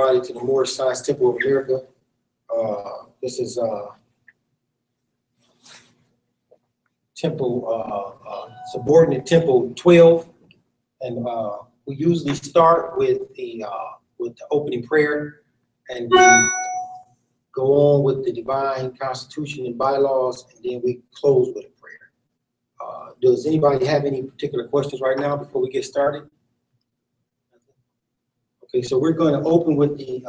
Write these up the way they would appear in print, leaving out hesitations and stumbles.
everybody to the Moorish Science Temple of America. This is Subordinate Temple 12, and we usually start with the opening prayer, and we go on with the divine constitution and bylaws, and then we close with a prayer. Does anybody have any particular questions right now before we get started? Okay, so we're going to open with the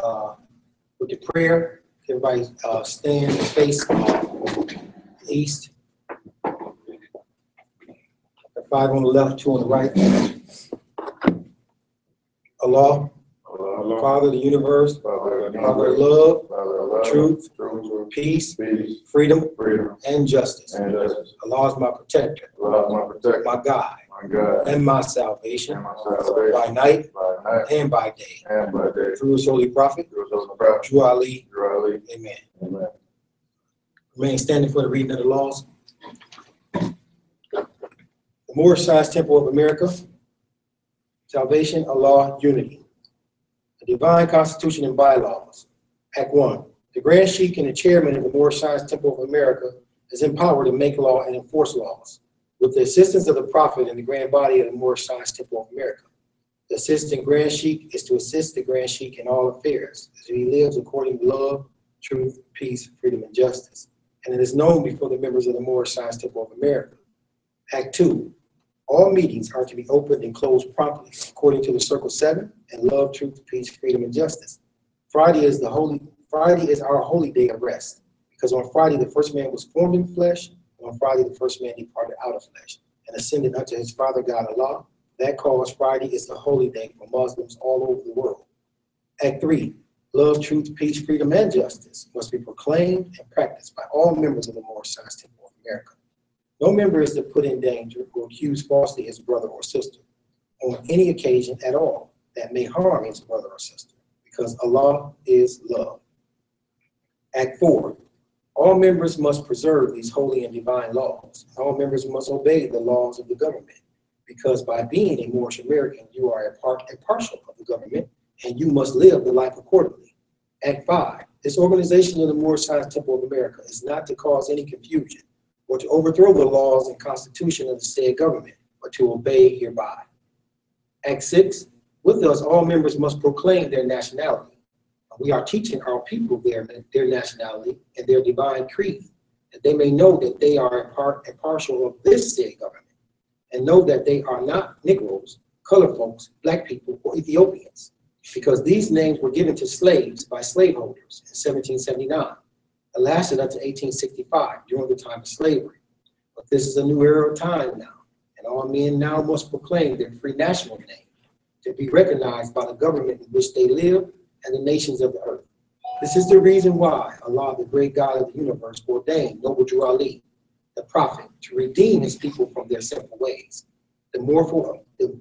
prayer. Everybody stand and face east. 5 on the left, 2 on the right. Allah, Father of the universe, Father of love, truth, peace, freedom, and justice. Allah is my protector, my guide, and my salvation, by night and by day. Through His holy prophet, Drew Ali. Amen. Remain standing for the reading of the laws. The Moorish Science Temple of America, Salvation, Allah, Unity. The Divine Constitution and Bylaws. Act 1. The Grand Sheikh and the Chairman of the Moorish Science Temple of America is empowered to make law and enforce laws with the assistance of the Prophet and the Grand Body of the Moorish Science Temple of America. The Assistant Grand Sheikh is to assist the Grand Sheikh in all affairs as he lives according to love, truth, peace, freedom, and justice. And it is known before the members of the Moorish Science Temple of America. Act 2. All meetings are to be opened and closed promptly, according to the Circle 7, and love, truth, peace, freedom, and justice. Friday is our holy day of rest, because on Friday the first man was formed in flesh, and on Friday the first man departed out of flesh, and ascended unto his Father God Allah. That cause Friday is the holy day for Muslims all over the world. Act 3. Love, truth, peace, freedom, and justice must be proclaimed and practiced by all members of the Moorish Science Temple of America. No member is to put in danger or accuse falsely his brother or sister on any occasion at all that may harm his brother or sister, because Allah is love. Act 4. All members must preserve these holy and divine laws. All members must obey the laws of the government, because by being a Moorish American, you are a partial of the government, and you must live the life accordingly. Act 5. This organization of the Moorish Science Temple of America is not to cause any confusion or to overthrow the laws and constitution of the said government, but to obey hereby. Act 6. With us, all members must proclaim their nationality. We are teaching our people their nationality and their divine creed, that they may know that they are a partial of this said government, and know that they are not Negroes, colored folks, black people, or Ethiopians, because these names were given to slaves by slaveholders in 1779. It lasted until 1865 during the time of slavery. But this is a new era of time now, and all men now must proclaim their free national name to be recognized by the government in which they live and the nations of the earth. This is the reason why Allah, the great God of the universe, ordained Noble Drew Ali, the prophet, to redeem his people from their sinful ways. The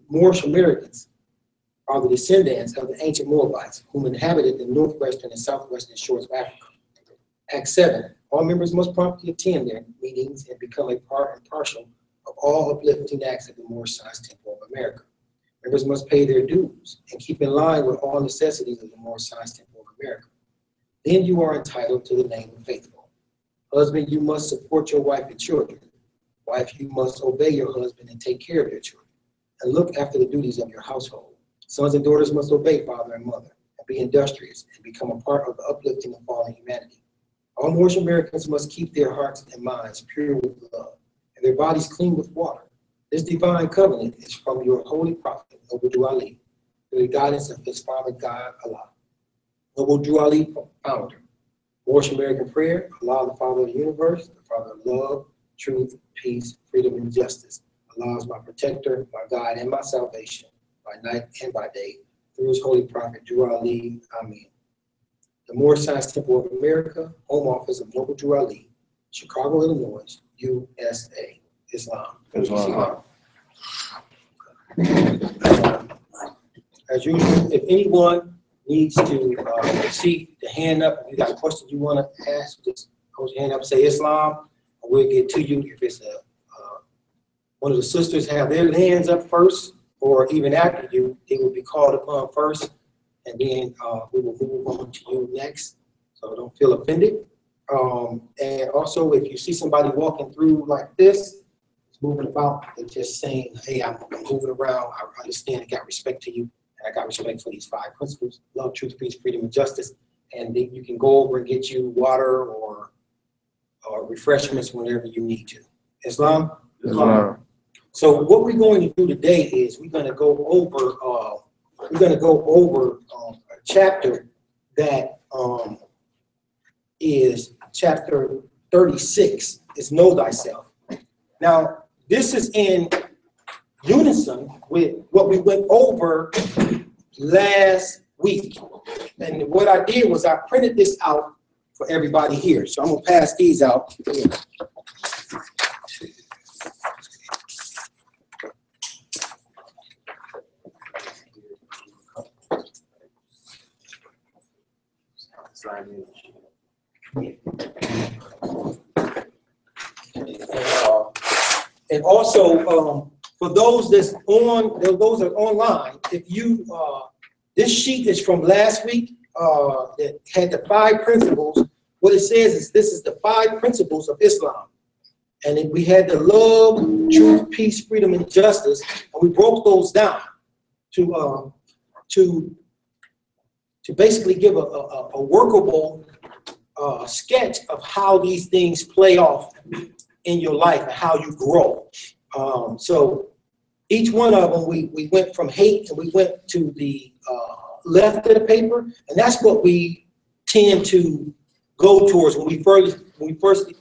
Moorish Americans are the descendants of the ancient Moabites, whom inhabited the northwestern and southwestern shores of Africa. Act 7. All members must promptly attend their meetings and become a part and partial of all uplifting acts of the Moorish Science Temple of America. Members must pay their dues and keep in line with all necessities of the Moorish Science Temple of America. Then you are entitled to the name of faithful. Husband, you must support your wife and children. Wife, you must obey your husband and take care of your children, and look after the duties of your household. Sons and daughters must obey father and mother, and be industrious, and become a part of the uplifting of fallen humanity. All Moorish Americans must keep their hearts and minds pure with love, and their bodies clean with water. This divine covenant is from your holy prophet, Noble Drew Ali, through the guidance of his Father God, Allah. Noble Drew Ali, founder. Moorish American prayer, Allah, the Father of the universe, the Father of love, truth, peace, freedom, and justice. Allah is my protector, my guide, and my salvation, by night and by day, through his holy prophet, Drew Ali. Amen. The Moorish Science Temple of America, home office of Noble Drew Ali, Chicago, Illinois, USA. Islam. As usual, if anyone needs to see the hand up, if you got a question you want to ask, just hold your hand up, say Islam, and we'll get to you. If it's one of the sisters have their hands up first, or even after you, they will be called upon first. and then we will move on to you next. So don't feel offended. And also, if you see somebody walking through like this, moving about, they're just saying, hey, I'm moving around. I understand. I got respect to you, and I got respect for these 5 principles: love, truth, peace, freedom, and justice. And then you can go over and get you water or refreshments whenever you need to. Islam? Islam. So what we're going to do today is we're going to go over a chapter that is chapter 36. It's Know Thyself. Now, this is in unison with what we went over last week. And what I did was I printed this out for everybody here. So I'm going to pass these out. And also, for those that are online, if you this sheet is from last week that had the 5 principles. What it says is this is the 5 principles of Islam, and then we had the love, truth, peace, freedom, and justice, and we broke those down to basically give a workable sketch of how these things play off in your life and how you grow. So each one of them, we went from hate and we went to the left of the paper, and that's what we tend to go towards when we first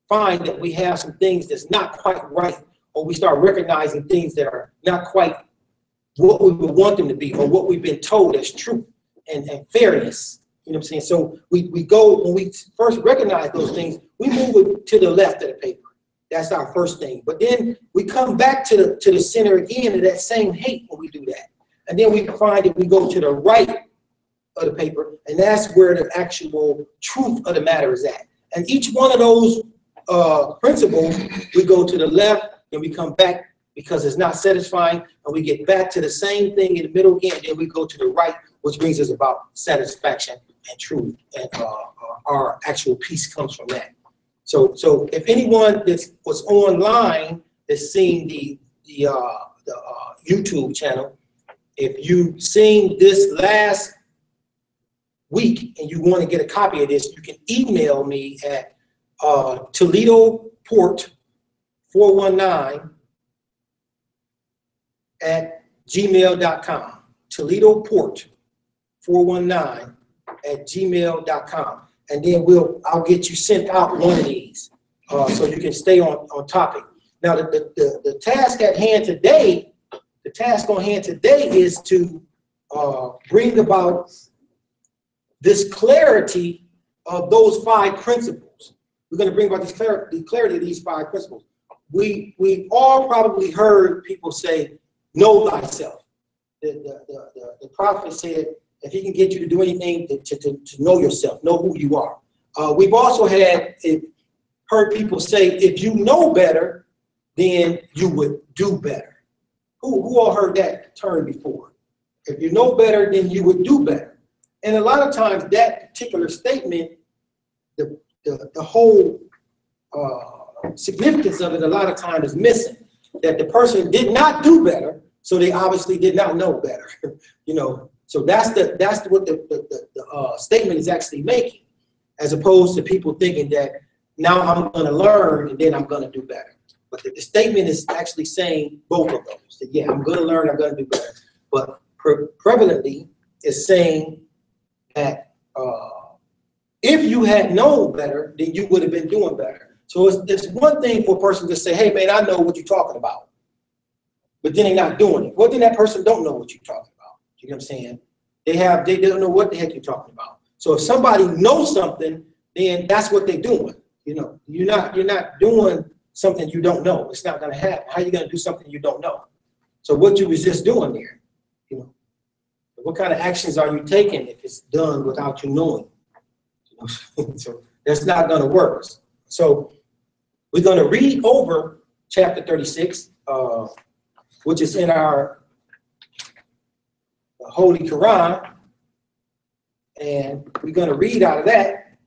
find that we have some things that's not quite right, or we start recognizing things that are not quite what we would want them to be, or what we've been told as truth and fairness. You know what I'm saying? So we go, when we first recognize those things, we move it to the left of the paper. That's our first thing. But then we come back to the center again of that same hate when we do that. And then we find that we go to the right of the paper, and that's where the actual truth of the matter is at. And each one of those principles, we go to the left and we come back because it's not satisfying, and we get back to the same thing in the middle again, and then we go to the right, which brings us about satisfaction and truth, and our actual peace comes from that. So if anyone that was online that's seen the YouTube channel, if you've seen this last week and you want to get a copy of this, you can email me at Toledo Port 419 at gmail.com. Toledo Port 419 at gmail.com. And then I'll get you sent out one of these so you can stay on topic. Now the task at hand today, the task on hand today is to bring about this clarity of those 5 principles. We're going to bring about the clarity of these 5 principles. We've all probably heard people say, know thyself. The prophet said, if he can get you to do anything, to know yourself, know who you are. We've also heard people say, if you know better, then you would do better. Who all heard that term before? If you know better, then you would do better. And a lot of times that particular statement, the whole significance of it a lot of times is missing. That the person did not do better, so they obviously did not know better. You know, so that's what the statement is actually making, as opposed to people thinking that now I'm going to learn and then I'm going to do better. But the statement is actually saying both of those. That, yeah, I'm going to learn, I'm going to do better. But prevalently, it's saying that if you had known better, then you would have been doing better. So it's one thing for a person to say, hey, man, I know what you're talking about. But then they're not doing it. Well, then that person don't know what you're talking about. You know what I'm saying? They don't know what the heck you're talking about. So if somebody knows something, then that's what they're doing. You know, you're not doing something you don't know. It's not going to happen. How are you going to do something you don't know? So what you was just doing there, you know, what kind of actions are you taking if it's done without you knowing? You know? So that's not going to work. So we're going to read over chapter 36, which is in our Holy Quran, And we're going to read out of that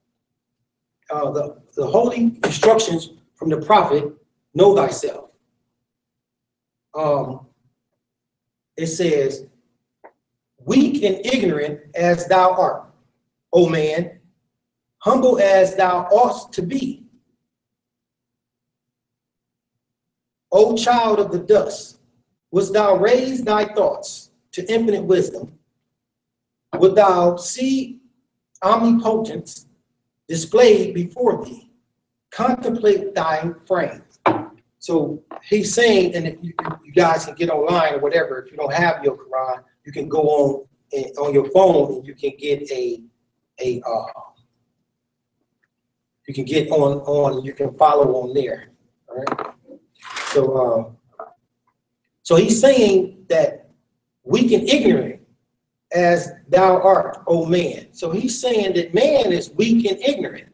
the holy instructions from the prophet, know thyself. It says, weak and ignorant as thou art, O man, humble as thou oughtest to be. O child of the dust, wouldst thou raise thy thoughts to infinite wisdom? Wilt thou see omnipotence displayed before thee? Contemplate thy frame. So he's saying, and if you guys can get online or whatever, if you don't have your Quran, you can go on your phone and you can get you can get on you can follow on there. All right. So he's saying that weak and ignorant as thou art, O man. So he's saying that man is weak and ignorant.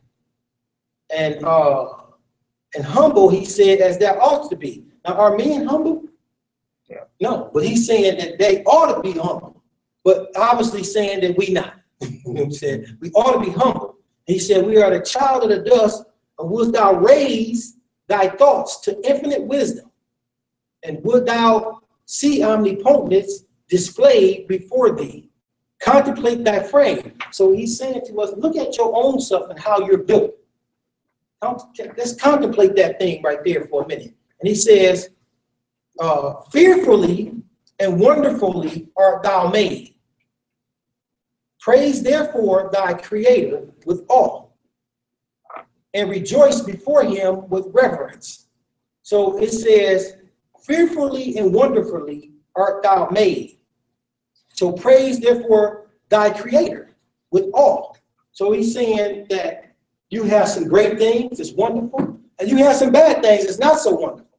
And humble, he said, as thou ought to be. Now, are men humble? Yeah. No, but he's saying that they ought to be humble. But obviously saying that we not. You know what I'm saying? We ought to be humble. He said, we are the child of the dust, and wilt thou raise thy thoughts to infinite wisdom? And wilt thou see omnipotence displayed before thee? Contemplate thy frame. So he's saying to us, look at your own self and how you're built. Let's contemplate that thing right there for a minute. And he says, fearfully and wonderfully art thou made. Praise therefore thy creator with awe, and rejoice before him with reverence. So it says, fearfully and wonderfully art thou made. So praise therefore thy creator with awe. So he's saying that you have some great things, it's wonderful, and you have some bad things, it's not so wonderful.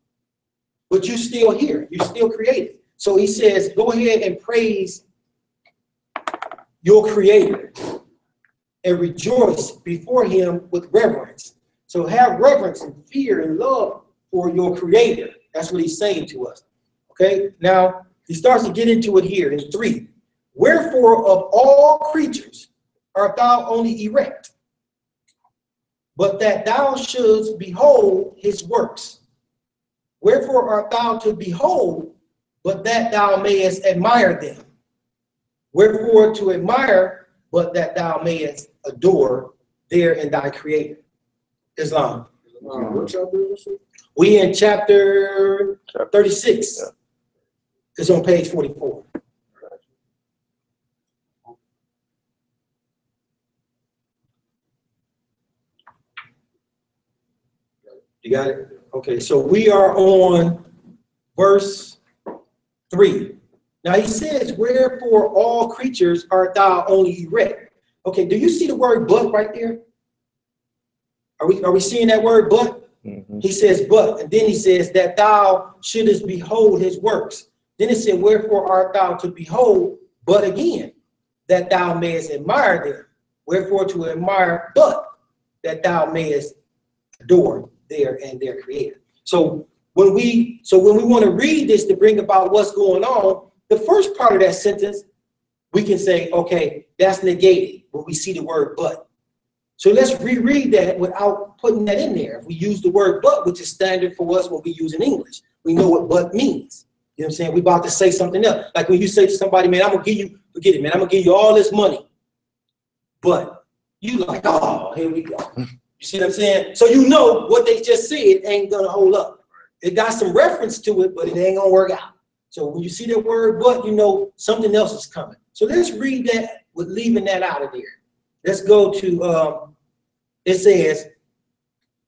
But you're still here, you're still created. So he says, go ahead and praise your creator and rejoice before him with reverence. So have reverence and fear and love for your creator. That's what he's saying to us. Okay, now he starts to get into it here in 3. Wherefore of all creatures art thou only erect, but that thou shouldst behold his works. Wherefore art thou to behold, but that thou mayest admire them. Wherefore to admire, but that thou mayest adore there in thy creator. Islam. What chapter is it? We in chapter 36. Yeah. It's on page 44. You got it? Okay, so we are on verse 3. Now he says, wherefore all creatures art thou only erect. Okay, do you see the word but right there? Are we seeing that word but? Mm-hmm. He says but, and then he says that thou shouldest behold his works. Then it said, wherefore art thou to behold, but again, that thou mayest admire them. Wherefore to admire, but that thou mayest adore there and their creator. So when we want to read this to bring about what's going on, the first part of that sentence, we can say, okay, that's negated when we see the word but. So let's reread that without putting that in there. If we use the word but, which is standard for us when we use in English, we know what but means. You know what I'm saying? We're about to say something else. Like when you say to somebody, man, I'm going to give you, forget it, man, I'm going to give you all this money. But you like, oh, here we go. You see what I'm saying? So you know what they just said ain't going to hold up. It got some reference to it, but it ain't going to work out. So when you see that word but, you know something else is coming. So let's read that with leaving that out of there. Let's go to, it says,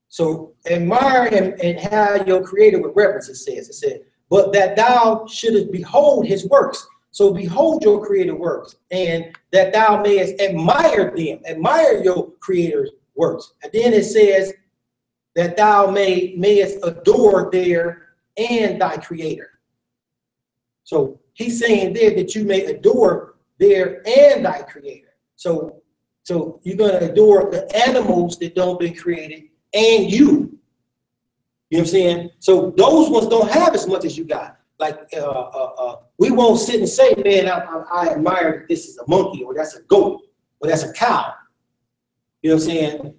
so admire and have your creator with reverence, it said, but that thou shouldest behold his works. So behold your creator works, and that thou mayest admire them, admire your creator's works. And then it says that thou mayest adore there and thy creator. So he's saying there that you may adore there and thy creator. So you're going to adore the animals that don't been created and you. You know what I'm saying? So those ones don't have as much as you got. Like we won't sit and say, man, I admire that this is a monkey or that's a goat. Well, that's a cow. You know what I'm saying?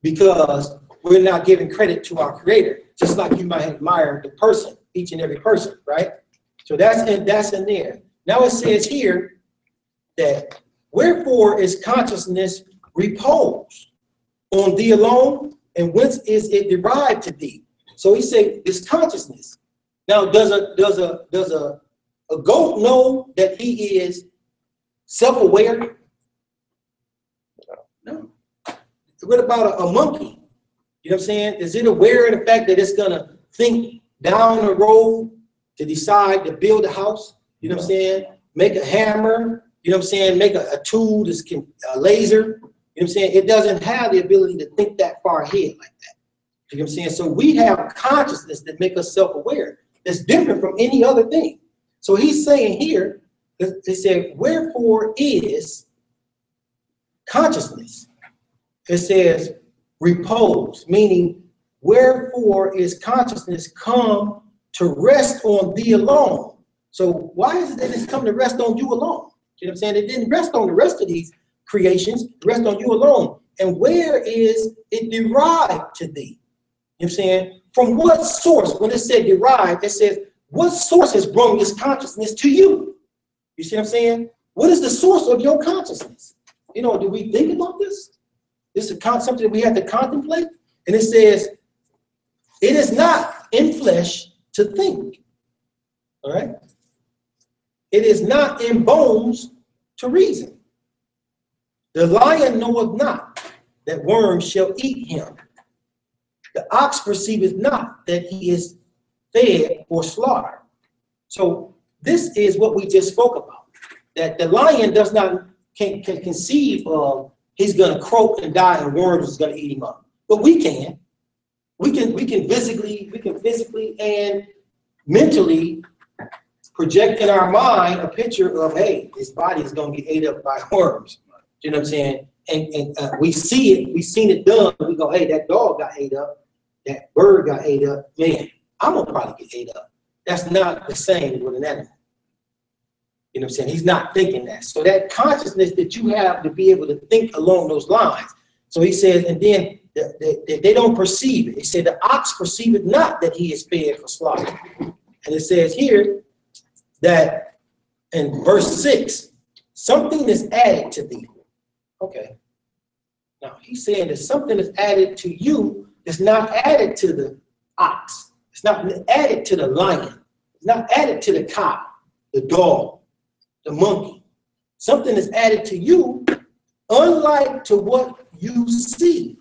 Because we're not giving credit to our creator, just like you might admire the person, each and every person, right? So that's in there. Now it says here that wherefore is consciousness repose on thee alone, and whence is it derived to thee? So he said this consciousness. Now does a goat know that he is self-aware? No. What about a monkey? You know what I'm saying? Is it aware of the fact that it's gonna think down the road to decide to build a house? You know what I'm saying? Make a hammer, you know what I'm saying? Make a tool that's a laser. You know what I'm saying? It doesn't have the ability to think that far ahead like that. You know what I'm saying? So we have consciousness that make us self-aware. It's different from any other thing. So he's saying here, he said, wherefore is consciousness? It says repose, meaning wherefore is consciousness come to rest on thee alone? So why is it that it's come to rest on you alone? You know what I'm saying? It didn't rest on the rest of these creations, it rest on you alone. And where is it derived to thee? You know what I'm saying? From what source? When it said derived, it says, what source has brought this consciousness to you? You see what I'm saying? What is the source of your consciousness? You know, do we think about this? This is something that we have to contemplate. And it says, it is not in flesh to think. All right? It is not in bones to reason. The lion knoweth not that worms shall eat him. The ox perceiveth not that he is fed or slaughtered. So this is what we just spoke about. That the lion does not can conceive of he's gonna croak and die and worms is gonna eat him up. But we can. We can physically and mentally project in our mind a picture of, hey, his body is gonna get ate up by worms. You know what I'm saying? And we see it, we've seen it done. We go, hey, that dog got ate up, that bird got ate up. Man, I'm gonna probably get ate up. That's not the same with an animal. You know what I'm saying? He's not thinking that. So that consciousness that you have to be able to think along those lines. So he says, and then they don't perceive it. He said, the ox perceiveth not that he is fed for slaughter. And it says here that in verse 6, something is added to thee. Okay. Now he's saying that something is added to you that's not added to the ox. It's not added to the lion. It's not added to the cow, the dog, the monkey. Something is added to you, unlike to what you see.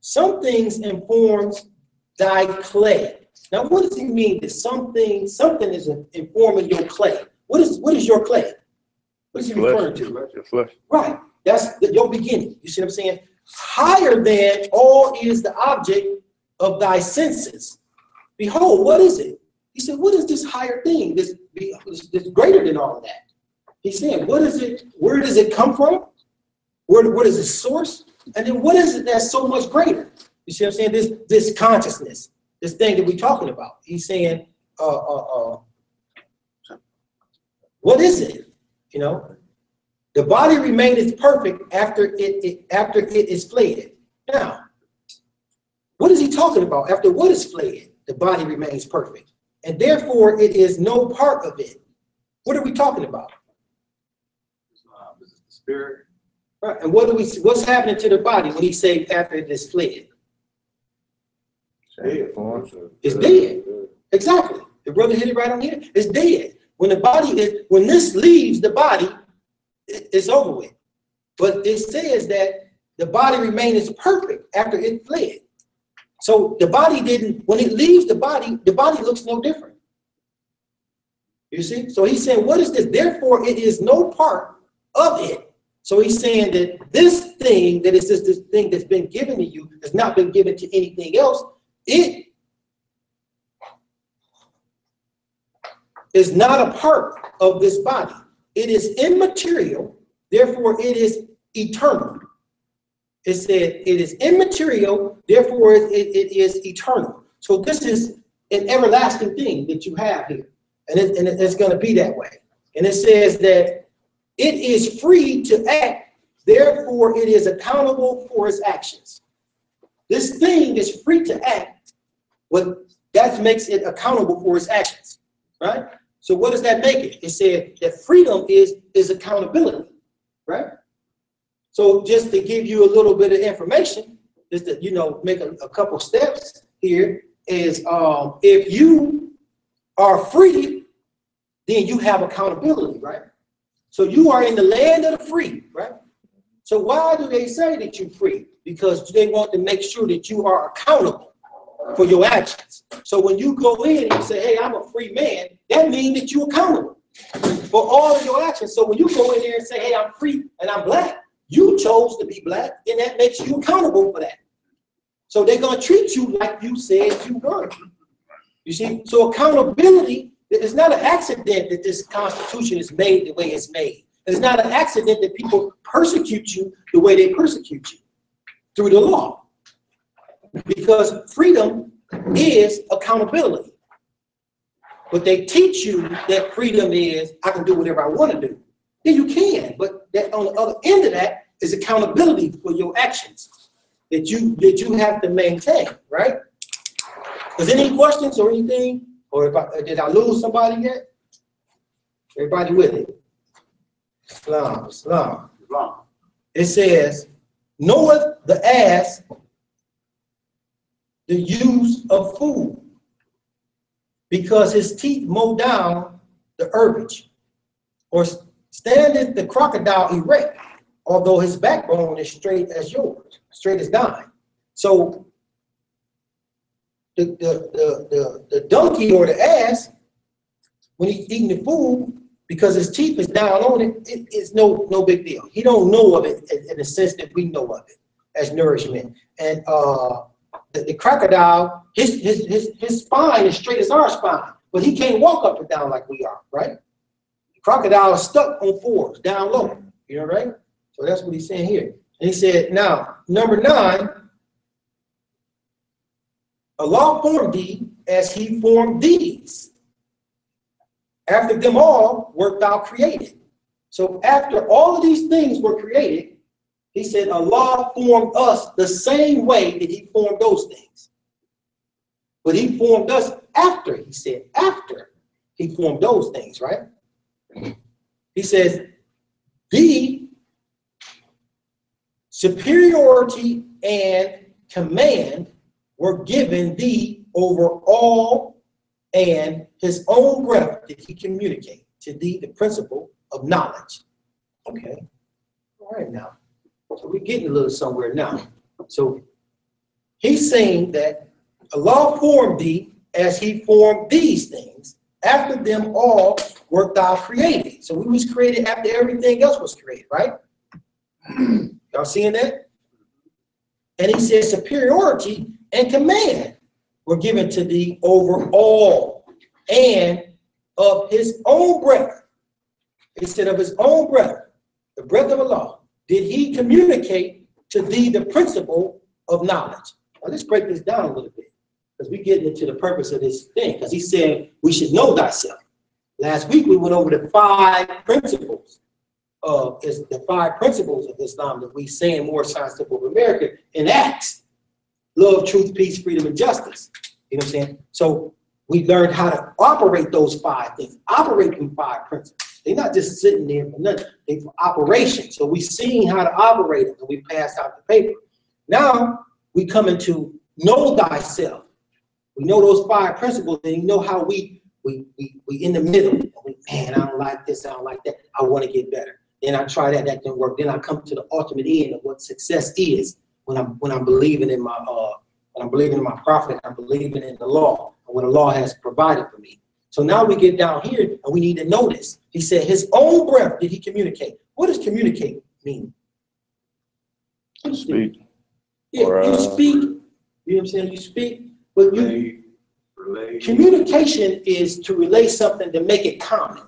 Some things informs thy clay. Now, what does he mean that something is informing your clay? What is your clay? What is he referring to? Your flesh. Right. That's your beginning. You see what I'm saying? Higher than all is the object of thy senses. Behold, what is it? He said, what is this higher thing? This greater than all of that. He's saying, what is it? Where does it come from? What is its source? And then what is it that's so much greater? You see what I'm saying? This consciousness, this thing that we're talking about. He's saying, what is it? You know, the body remaineth perfect after it is flayed. Now, what is he talking about? After what is flayed, the body remains perfect, and therefore it is no part of it. What are we talking about? The spirit. Right. And what's happening to the body when he say after it is fled? It's dead. Exactly. The brother hit it right on here. It's dead. When this leaves the body, it's over with. But it says that the body remains perfect after it fled. So the body when it leaves the body looks no different. You see? So he's saying, what is this? Therefore, it is no part of it. So he's saying that this thing, that is this thing that's been given to you, has not been given to anything else. It is not a part of this body. It is immaterial, therefore it is eternal. It said it is immaterial, therefore it is eternal. So this is an everlasting thing that you have here. And it's going to be that way. And it says that it is free to act therefore it is accountable for its actions. This thing is free to act, but that makes it accountable for its actions, right? So what does that make it? It said that freedom is accountability, right? So just to give you a little bit of information, just to, you know, make a couple steps here is if you are free, then you have accountability, right? So you are in the land of the free, right? So why do they say that you're free? Because they want to make sure that you are accountable for your actions. So when you go in and you say, hey, I'm a free man, that means that you're accountable for all of your actions. So when you go in there and say, hey, I'm free and I'm black, you chose to be black, and that makes you accountable for that. So they're going to treat you like you said you were. You see? So accountability, it's not an accident that this Constitution is made the way it's made. It's not an accident that people persecute you the way they persecute you through the law. Because freedom is accountability. But they teach you that freedom is, I can do whatever I want to do. Yeah, you can, but that on the other end of that is accountability for your actions that you have to maintain, right? Is there any questions or anything? Or did I lose somebody yet? Everybody with it? Islam. It says, knoweth the ass the use of food, because his teeth mow down the herbage, or standeth the crocodile erect, although his backbone is straight as yours, straight as thine. So the donkey or the ass, when he's eating the food, because his teeth is down on it, it's no big deal. He don't know of it in the sense that we know of it as nourishment. And the crocodile, his spine is straight as our spine, but he can't walk up and down like we are, right? The crocodile is stuck on fours, down low, you know, right? So that's what he's saying here. And he said, now, number 9, Allah formed thee as he formed these. After them all wert thou created. So after all of these things were created, he said, Allah formed us the same way that he formed those things. But he formed us after, he said, after he formed those things, right? He says, the superiority and command were given thee over all, and his own breath did he communicate to thee the principle of knowledge. Okay, all right now. So we're getting a little somewhere now. So he's saying that Allah formed thee as he formed these things. After them all wert thou created. So we was created after everything else was created, right? Y'all seeing that? And he says superiority and command were given to thee over all, and of his own breath. He said of his own breath, the breath of Allah, did he communicate to thee the principle of knowledge. Now let's break this down a little bit, because we're getting into the purpose of this thing, because he said we should know thyself. Last week we went over the 5 principles of Islam that we say in More Science Temple of America in Acts. Love, truth, peace, freedom, and justice. You know what I'm saying? So we learned how to operate those 5 things, operate them 5 principles. They're not just sitting there for nothing, they're for operation. So we've seen how to operate them, and we passed out the paper. Now we come into know thyself. We know those 5 principles, and you know how we in the middle. Man, I don't like this, I don't like that. I want to get better. Then I try that didn't work. Then I come to the ultimate end of what success is when I'm believing in my prophet, I'm believing in the law, and what the law has provided for me. So now we get down here and we need to know this. He said his own breath did he communicate. What does communicate mean? Speak. Yeah, you speak. You know what I'm saying? You speak, but communication is to relay something to make it common.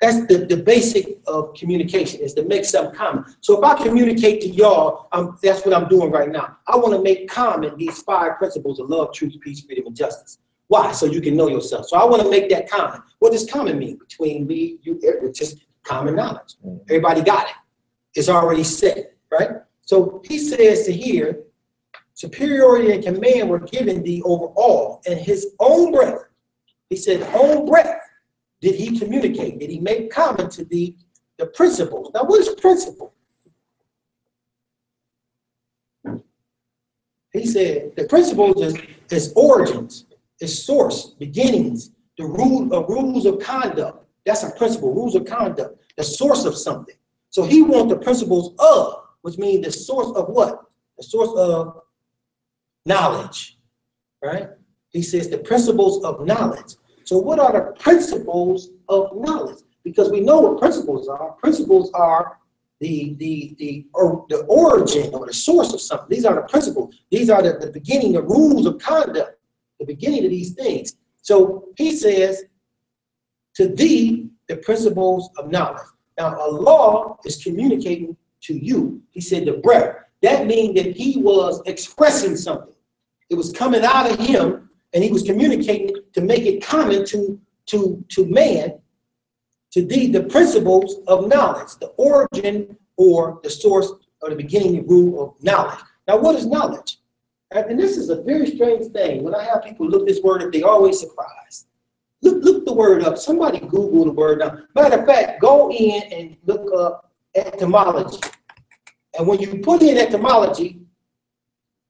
That's the basic of communication, is to make something common. So if I communicate to y'all, that's what I'm doing right now. I want to make common these 5 principles of love, truth, peace, freedom, and justice. Why? So you can know yourself. So I want to make that common. What does common mean? Between me, you, it's just common knowledge. Everybody got it. is already set, right? So he says to here, superiority and command were given thee over all, and his own breath, he said, own breath did he communicate, did he make common to thee the principles. Now, what is principle? He said the principles is origins, is source, beginnings, the rules of conduct. That's a principle, rules of conduct, the source of something. So he wants the principles of, which means the source of what? The source of knowledge, right? He says the principles of knowledge. So what are the principles of knowledge? Because we know what principles are. Principles are the origin or the source of something. These are the principles. These are the beginning, the rules of conduct, the beginning of these things. So he says, to thee, the principles of knowledge. Now, a law is communicating to you. He said the breath. That means that he was expressing something. It was coming out of him, and he was communicating to make it common to man, to thee, the principles of knowledge, the origin or the source or the beginning and rule of knowledge. Now, what is knowledge? And this is a very strange thing. When I have people look this word up, they always surprised. Look the word up. Somebody Google the word up. Matter of fact, go in and look up etymology. And when you put in etymology,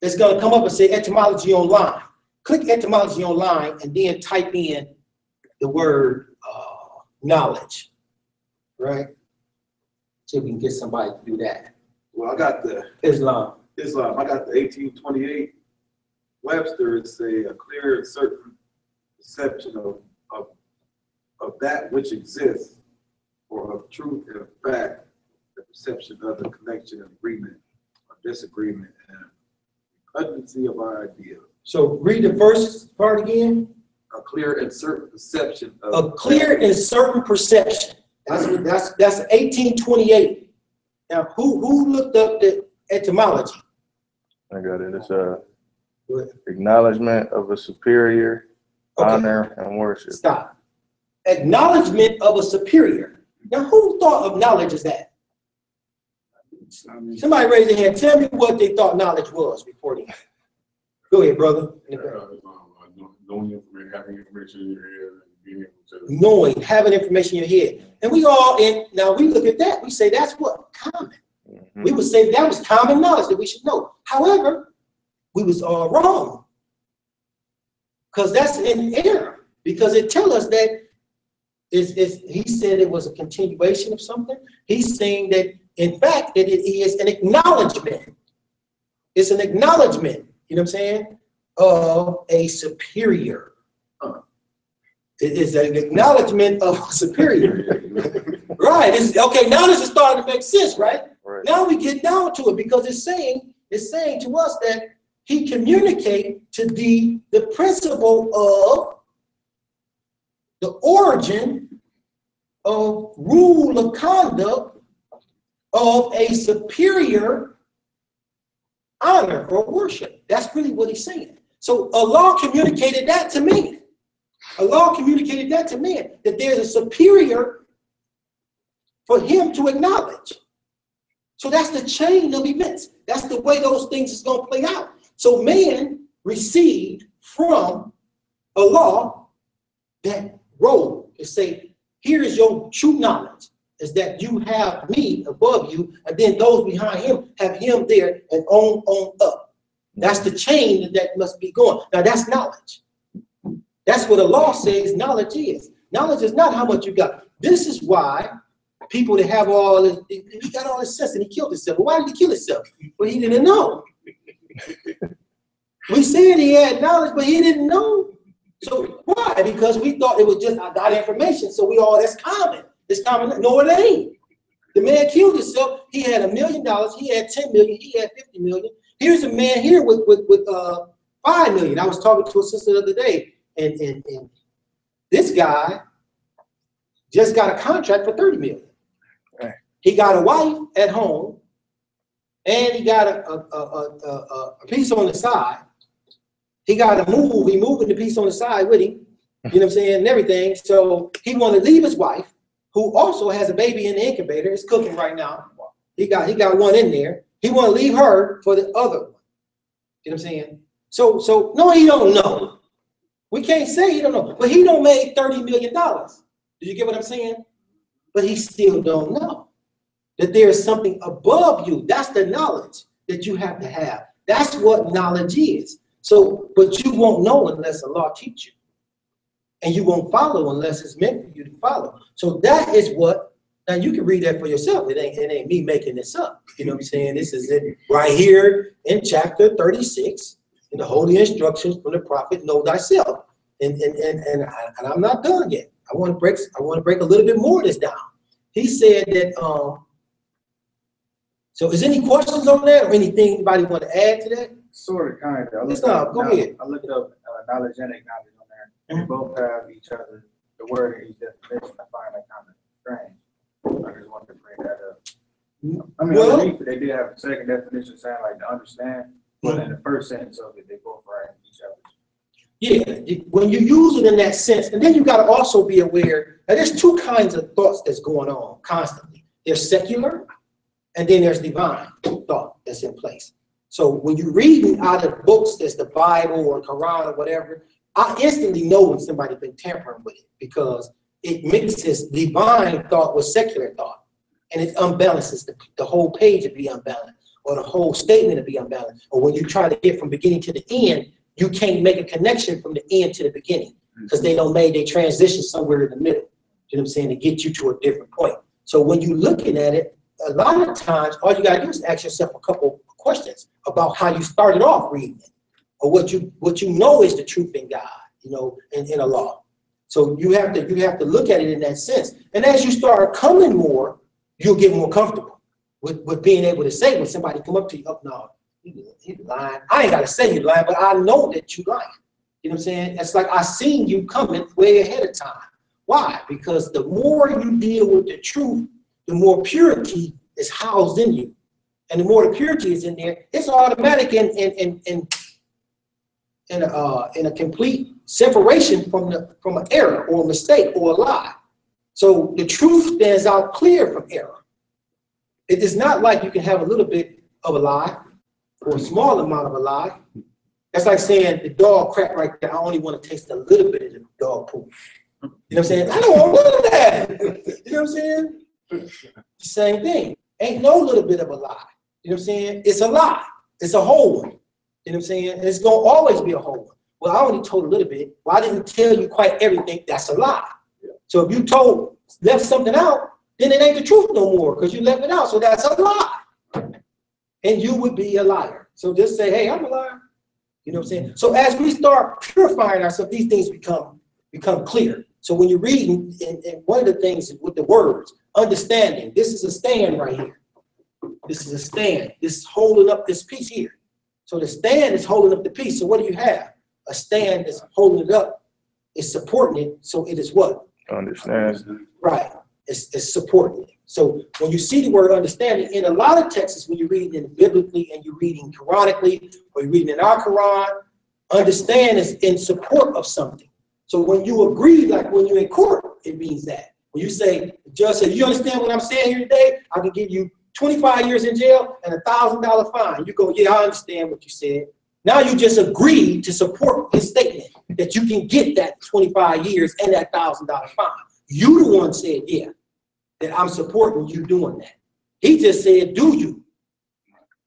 it's going to come up and say etymology online. Click etymology online and then type in the word knowledge, right? See if we can get somebody to do that. Well, I got the Islam. I got the 1828 Webster say a clear and certain perception of that which exists, or of truth and fact, the perception of the connection and agreement or disagreement and repugnancy of our idea. So read the first part again. A clear and certain perception of a clear and certain perception. That's 1828. Now, who looked up the etymology? I got it. It's acknowledgement of a superior, honor, and worship. Stop. Acknowledgement of a superior. Now, who thought of knowledge as that? Somebody raise their hand. Tell me what they thought knowledge was before they. Go ahead, brother. Having information in your head and being able to. Knowing, having information in your head. And we all, now we look at that, we say that's what? Common. We would say that was common knowledge that we should know. However, we was all wrong. Because that's an error. Because it tells us that he said it was a continuation of something. He's saying that, in fact, that it is an acknowledgement. It's an acknowledgement, you know what I'm saying, of a superior. It is an acknowledgement of a superior. Right. Okay, now this is starting to make sense, right? Now we get down to it because it's saying to us that he communicates to the principle of the origin of rule of conduct of a superior honor or worship. That's really what he's saying. So Allah communicated that to me. Allah communicated that to man, that there's a superior for him to acknowledge. So that's the chain of events. That's the way those things is going to play out. So man received from Allah that role to say, here is your true knowledge, is that you have me above you, and then those behind him have him there and on up. That's the chain that must be going. Now that's knowledge. That's what the law says knowledge is. Knowledge is not how much you got. This is why people that have all this, he got all this sense and he killed himself. Well, why did he kill himself? Well, he didn't know. We said he had knowledge, but he didn't know. So why? Because we thought it was just, I got information, so we all, that's common. It's common. No, it ain't. The man killed himself. He had $1 million. He had 10 million. He had 50 million. Here's a man here with 5 million. I was talking to a sister the other day. And this guy just got a contract for 30 million. Right. He got a wife at home, and he got a piece on the side. He got to move. He moving the piece on the side with him. You know what I'm saying? And everything. So he wanted to leave his wife, who also has a baby in the incubator. It's cooking right now. He got one in there. He want to leave her for the other one. You know what I'm saying? So no, he don't know. We can't say he don't know, but he don't make $30 million. Do you get what I'm saying? But he still don't know that there is something above you. That's the knowledge that you have to have. That's what knowledge is. So, but you won't know unless Allah teach you. And you won't follow unless it's meant for you to follow. So that is what, now you can read that for yourself. It ain't me making this up. You know what I'm saying? This is it right here in chapter 36, in the holy instructions from the prophet, know thyself. And I'm not done yet. I want to break a little bit more of this down. He said that, so is any questions on that or anything anybody want to add to that? Sort of, kind of. Go ahead. I looked up knowledge and acknowledge on there, and they both have each other, the word in each definition. I find that kind of strange. I just wanted to bring that up. I mean, underneath they did have a second definition saying like to understand, but in the first sentence of it, they both are in each other. Yeah, when you use it in that sense, and then you got to also be aware that there's two kinds of thoughts that's going on constantly. There's secular, and then there's divine thought that's in place. So when you're reading out of books that's the Bible or Quran or whatever, I instantly know when somebody's been tampering with it because it mixes divine thought with secular thought, and it unbalances the whole page to be unbalanced, or the whole statement to be unbalanced. Or when you try to get from beginning to the end, you can't make a connection from the end to the beginning because they transition somewhere in the middle. You know what I'm saying? To get you to a different point. So when you're looking at it, a lot of times, all you gotta do is ask yourself a couple questions about how you started off reading it, or what you know is the truth in God, you know, in Allah. So you have to look at it in that sense. And as you start coming more, you'll get more comfortable with being able to say when somebody come up to you, oh no, you lying. I ain't gotta say you lying, but I know that you lying. You know what I'm saying? It's like I seen you coming way ahead of time. Why? Because the more you deal with the truth, the more purity is housed in you. And the more the purity is in there, it's automatic in a complete separation from an error or a mistake or a lie. So the truth stands out clear from error. It is not like you can have a little bit of a lie or a small amount of a lie. That's like saying the dog crap right there, I only want to taste a little bit of the dog poop. You know what I'm saying? I don't want none of that. You know what I'm saying? Same thing. Ain't no little bit of a lie. You know what I'm saying? It's a lie. It's a whole one. You know what I'm saying? And it's going to always be a whole one. Well, I only told a little bit. Well, I didn't tell you quite everything. That's a lie. So if you left something out, then it ain't the truth no more because you left it out. So that's a lie. And you would be a liar. So just say, hey, I'm a liar. You know what I'm saying? So as we start purifying ourselves, these things become clear. So when you're reading, and one of the things with the words, understanding, this is a stand right here. This is a stand. This is holding up this piece here. So the stand is holding up the piece. So what do you have? A stand that's holding it up. It's supporting it. So it is what? Understand. Right. It's supporting it. So when you see the word understanding, in a lot of texts, when you're reading it biblically and you're reading Quranically, or you're reading in our Quran, understand is in support of something. So when you agree, like when you're in court, it means that. When you say, the judge said, you understand what I'm saying here today? I can give you 25 years in jail and $1,000 fine. You go, yeah, I understand what you said. Now you just agreed to support his statement that you can get that 25 years and that $1,000 fine. You the one said, yeah, that I'm supporting you doing that. He just said, do you? You know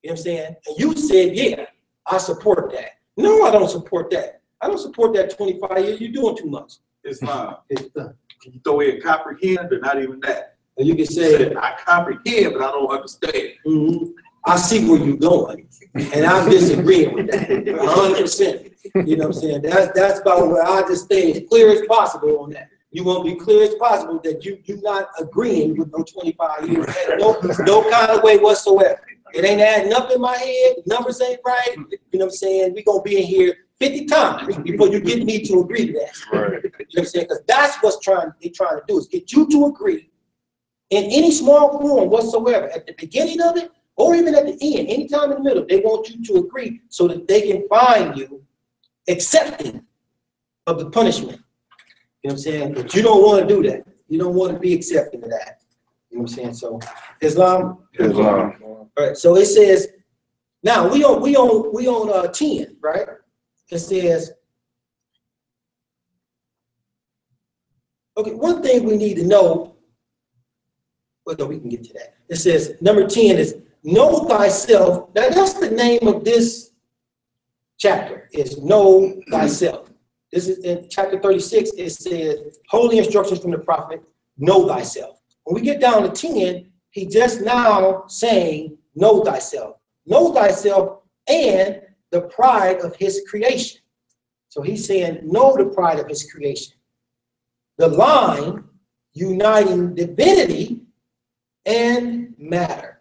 what I'm saying? And you said, yeah, I support that. No, I don't support that. I don't support that 25 years. You're doing too much. It's fine. Can you throw in comprehend or not even that? And you can say, I comprehend, but I don't understand. Mm-hmm. I see where you're going, and I'm disagreeing with that 100%. You know what I'm saying? That's about where I just stay as clear as possible on that. You want to be clear as possible that you're not agreeing with no 25 years, no kind of way whatsoever. It ain't adding up in my head. The numbers ain't right. You know what I'm saying? We're going to be in here 50 times before you get me to agree to that. Right. You know what I'm saying? Because that's what they're trying to do, is get you to agree in any small form whatsoever, at the beginning of it, or even at the end, anytime in the middle. They want you to agree so that they can find you accepting of the punishment. You know what I'm saying? But you don't want to do that. You don't want to be accepting of that. You know what I'm saying? So Islam. Islam. All right. So it says, now we on 10, right? It says, okay, one thing we need to know, well, no, we can get to that. It says, number 10 is, know thyself. Now, that's the name of this chapter, is know thyself. This is in chapter 36, it says, holy instructions from the prophet, know thyself. When we get down to 10, he just now saying, know thyself. Know thyself and the pride of his creation. So he's saying, know the pride of his creation. The line uniting divinity and matter.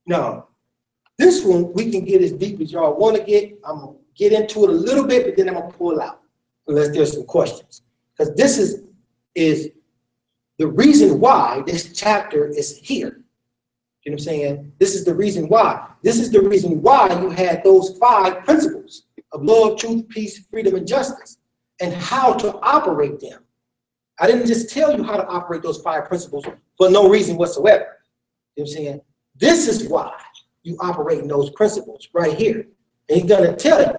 Now, this one we can get as deep as y'all want to get. I'm going to get into it a little bit, but then I'm going to pull out unless there's some questions. Because this is the reason why this chapter is here. You know what I'm saying? This is the reason why. This is the reason why you had those 5 principles of love, truth, peace, freedom, and justice, and how to operate them. I didn't just tell you how to operate those 5 principles for no reason whatsoever. You know what I'm saying? This is why you operate in those principles right here. And he's going to tell you,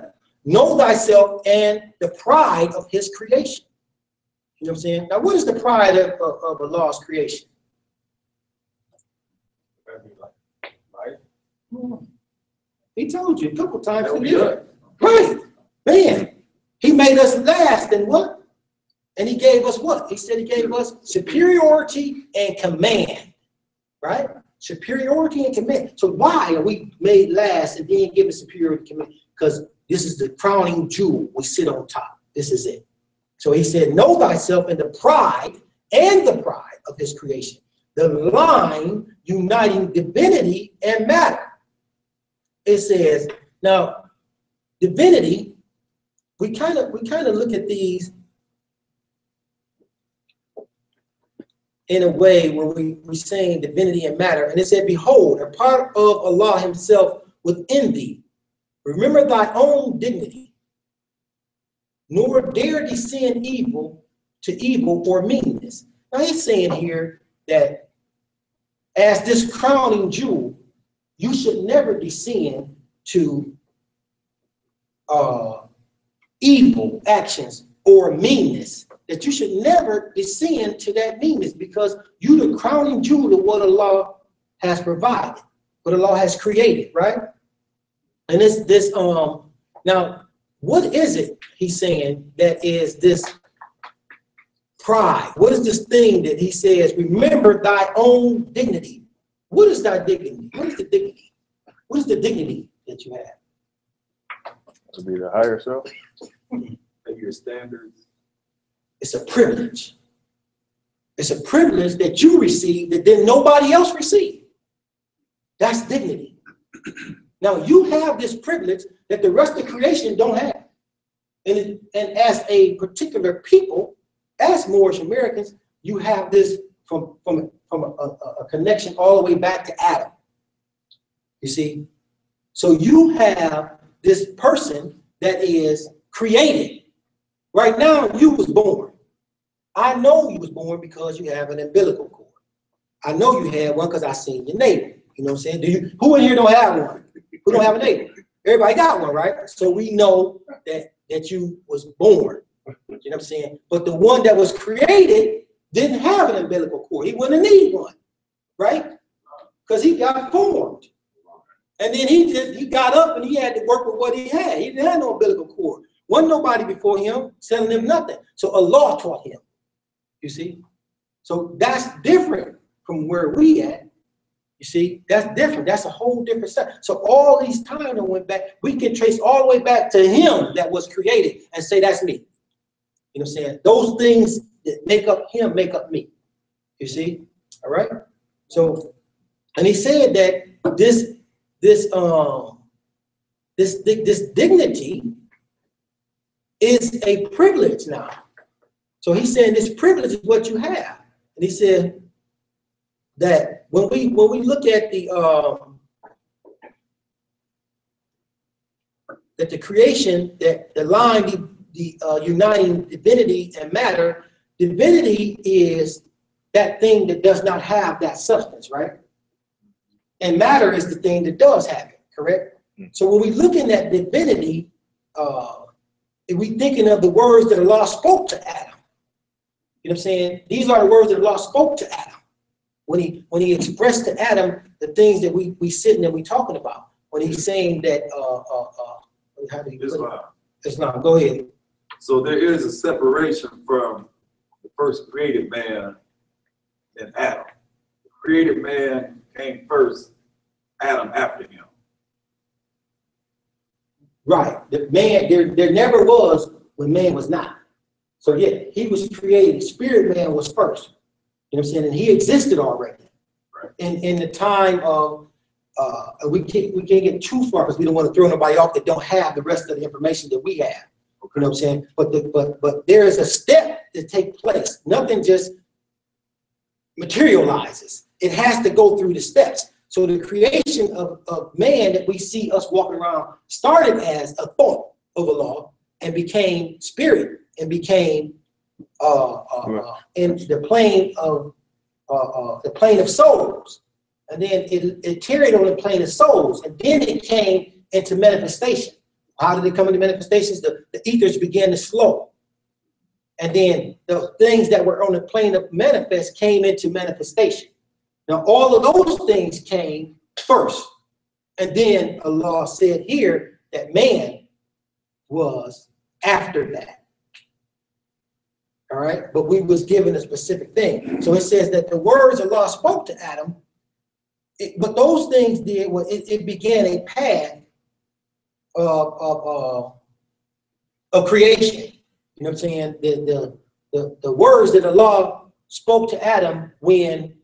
know thyself and the pride of his creation. You know what I'm saying? Now, what is the pride of Allah's creation? He told you a couple times. Right. Man, he made us last and what? And he gave us what? He said he gave us superiority and command. Right? Superiority and command. So why are we made last and then given superiority and command? Because this is the crowning jewel. We sit on top. This is it. So he said, know thyself in the pride of his creation. The line uniting divinity and matter. It says, now, divinity, we kind of look at these in a way where we're saying divinity and matter. And it said, behold, a part of Allah himself within thee. Remember thy own dignity, nor dare descend evil to evil or meanness. Now he's saying here that as this crowning jewel, you should never descend to evil actions or meanness. That you should never descend to that meanness, because you the crowning jewel of what Allah has provided, what Allah has created, right? And this now, what is it he's saying that is this pride? What is this thing that he says, remember thy own dignity? What is thy dignity? What is the dignity? What is the dignity that you have? To be the higher self. Maybe your standards. It's a privilege. It's a privilege that you receive that then nobody else received. That's dignity. Now you have this privilege that the rest of creation don't have. And as a particular people, as Moorish Americans, you have this from a connection all the way back to Adam. You see? So you have this person that is created. Right now, you was born. I know you was born because you have an umbilical cord. I know you had one because I seen your neighbor. You know what I'm saying? Who in here don't have one? Who don't have a neighbor? Everybody got one, right? So we know that you was born. You know what I'm saying? But the one that was created didn't have an umbilical cord. He wouldn't need one, right? Because he got formed. And then he got up and he had to work with what he had. He didn't have no umbilical cord. Wasn't nobody before him telling him nothing. So Allah taught him. You see? So that's different from where we at. You see? That's different. That's a whole different set. So all these times that went back, we can trace all the way back to him that was created and say, that's me. You know what I'm saying? Those things that make up him make up me. You see? All right? So, and he said that this dignity is a privilege now. So he's saying this privilege is what you have. And he said that when we look at the creation, that the line, the uniting divinity and matter, divinity is that thing that does not have that substance, right? And matter is the thing that does have it, correct? So when we looking at divinity, if we thinking of the words that Allah spoke to Adam, you know what I'm saying? These are the words that Allah spoke to Adam. When he expressed to Adam the things that we sitting and we talking about. When he's saying that, how do you put it? Islam, go ahead. So there is a separation from the first created man and Adam. The created man came first, Adam after him. Right. The man, there never was when man was not. So yeah, he was created. Spirit man was first. You know what I'm saying? And he existed already. Right. In the time of, we can't get too far because we don't want to throw nobody off that don't have the rest of the information that we have. You know what I'm saying? But there is a step that takes place. Nothing just materializes. It has to go through the steps. So the creation of man that we see us walking around started as a thought of Allah and became spirit and became in the plane of souls. And then it carried on the plane of souls, and then it came into manifestation. How did it come into manifestations? The ethers began to slow. And then the things that were on the plane of manifest came into manifestation. Now, all of those things came first. And then Allah said here that man was after that. All right? But we was given a specific thing. So it says that the words Allah spoke to Adam, but those things did, it began a path of creation. You know what I'm saying? The words that Allah spoke to Adam when